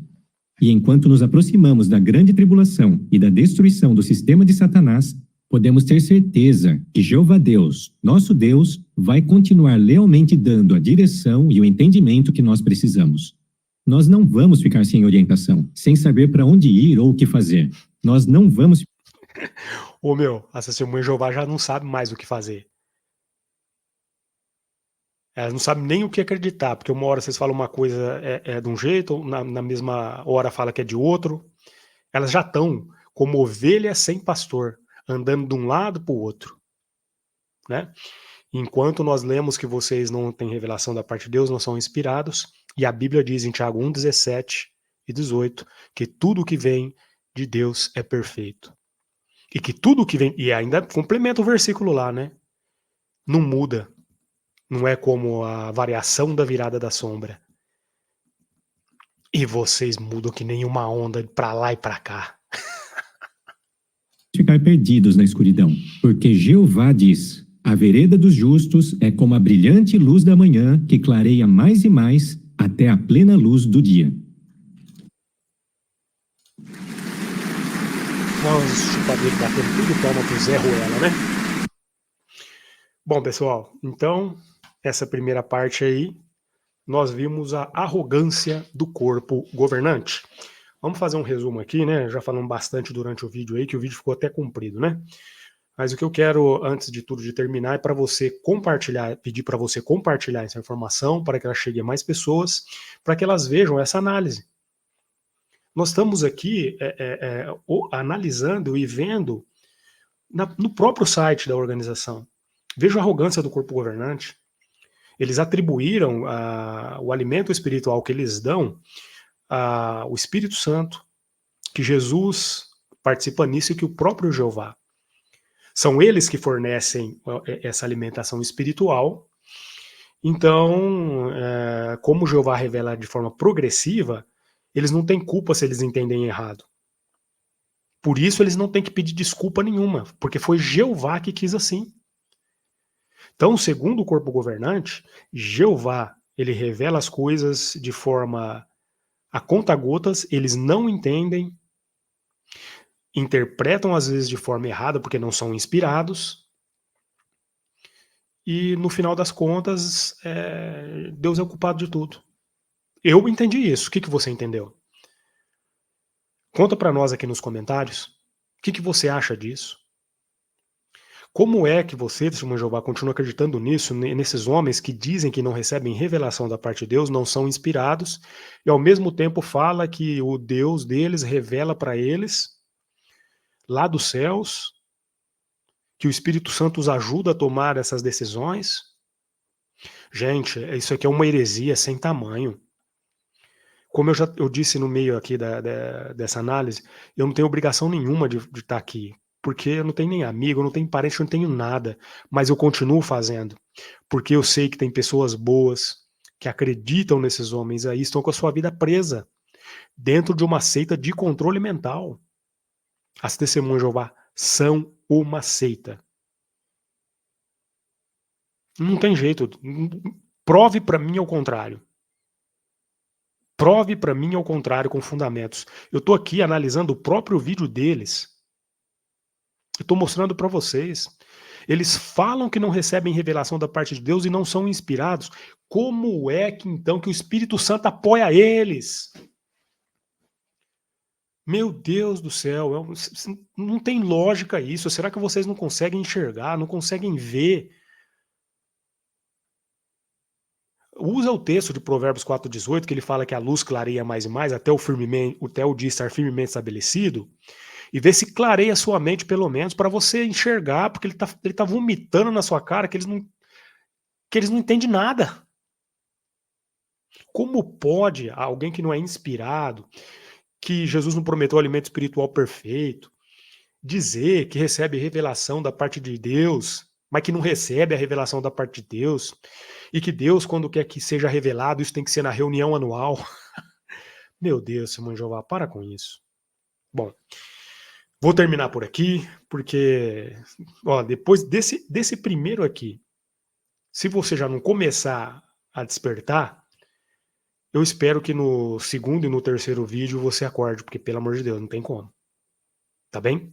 e enquanto nos aproximamos da grande tribulação e da destruição do sistema de Satanás, podemos ter certeza que Jeová Deus, nosso Deus, vai continuar lealmente dando a direção e o entendimento que nós precisamos. Nós não vamos ficar sem orientação, sem saber para onde ir ou o que fazer. Nós não vamos... Ô meu, essa testemunha de Jeová já não sabe mais o que fazer. Elas não sabem nem o que acreditar, porque uma hora vocês falam uma coisa é de um jeito, ou na mesma hora fala que é de outro. Elas já estão como ovelhas sem pastor, andando de um lado para o outro, né? Enquanto nós lemos que vocês não têm revelação da parte de Deus, não são inspirados, e a Bíblia diz em Tiago 1, 17 e 18, que tudo que vem de Deus é perfeito. E que tudo que vem, e ainda complementa o versículo lá, né? Não muda. Não é como a variação da virada da sombra. E vocês mudam que nem uma onda pra lá e pra cá. Ficar perdidos na escuridão, porque Jeová diz: a vereda dos justos é como a brilhante luz da manhã que clareia mais e mais até a plena luz do dia. Vamos chutar dele batendo tudo palma pro Zé Ruela, né? Bom, pessoal, então, essa primeira parte aí, nós vimos a arrogância do corpo governante. Vamos fazer um resumo aqui, né? Já falamos bastante durante o vídeo aí, que o vídeo ficou até comprido, né? Mas o que eu quero, antes de tudo, de terminar, é para você compartilhar, pedir para você compartilhar essa informação, para que ela chegue a mais pessoas, para que elas vejam essa análise. Nós estamos aqui analisando e vendo no próprio site da organização. Veja a arrogância do corpo governante. Eles atribuíram o alimento espiritual que eles dão ao Espírito Santo, que Jesus participa nisso e que o próprio Jeová. São eles que fornecem essa alimentação espiritual. Então, como Jeová revela de forma progressiva, eles não têm culpa se eles entendem errado. Por isso eles não têm que pedir desculpa nenhuma, porque foi Jeová que quis assim. Então, segundo o corpo governante, Jeová Ele revela as coisas de forma a conta-gotas, eles não entendem, interpretam às vezes de forma errada porque não são inspirados, e no final das contas, Deus é o culpado de tudo. Eu entendi isso. O que você entendeu? Conta para nós aqui nos comentários. O que você acha disso? Como é que você, testemunho de Jeová, continua acreditando nisso, nesses homens que dizem que não recebem revelação da parte de Deus, não são inspirados, e ao mesmo tempo fala que o Deus deles revela para eles, lá dos céus, que o Espírito Santo os ajuda a tomar essas decisões? Gente, isso aqui é uma heresia sem tamanho. Como eu disse no meio aqui dessa análise, eu não tenho obrigação nenhuma de estar aqui, porque eu não tenho nem amigo, eu não tenho parente, eu não tenho nada, mas eu continuo fazendo, porque eu sei que tem pessoas boas que acreditam nesses homens aí, estão com a sua vida presa dentro de uma seita de controle mental. As Testemunhas de Jeová são uma seita. Não tem jeito. Prove para mim ao contrário. Prove para mim ao contrário com fundamentos. Eu estou aqui analisando o próprio vídeo deles. Eu estou mostrando para vocês. Eles falam que não recebem revelação da parte de Deus e não são inspirados. Como é que então que o Espírito Santo apoia eles? Meu Deus do céu, não tem lógica isso. Será que vocês não conseguem enxergar, não conseguem ver? Usa o texto de Provérbios 4,18, que ele fala que a luz clareia mais e mais, até o dia estar firmemente estabelecido, e vê se clareia a sua mente, pelo menos, para você enxergar, porque ele tá vomitando na sua cara que eles não entendem nada. Como pode alguém que não é inspirado, que Jesus não prometeu alimento espiritual perfeito, dizer que recebe revelação da parte de Deus, mas que não recebe a revelação da parte de Deus, e que Deus, quando quer que seja revelado, isso tem que ser na reunião anual? Meu Deus, Testemunho de Jeová, para com isso. Bom, vou terminar por aqui, porque depois desse primeiro aqui, se você já não começar a despertar, eu espero que no segundo e no terceiro vídeo você acorde, porque pelo amor de Deus, não tem como. Tá bem?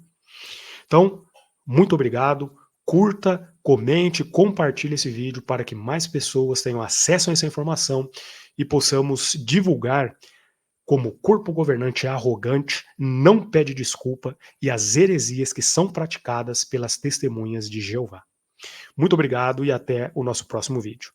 Então, muito obrigado. Curta, comente, compartilhe esse vídeo para que mais pessoas tenham acesso a essa informação e possamos divulgar como o corpo governante arrogante não pede desculpa e as heresias que são praticadas pelas testemunhas de Jeová. Muito obrigado e até o nosso próximo vídeo.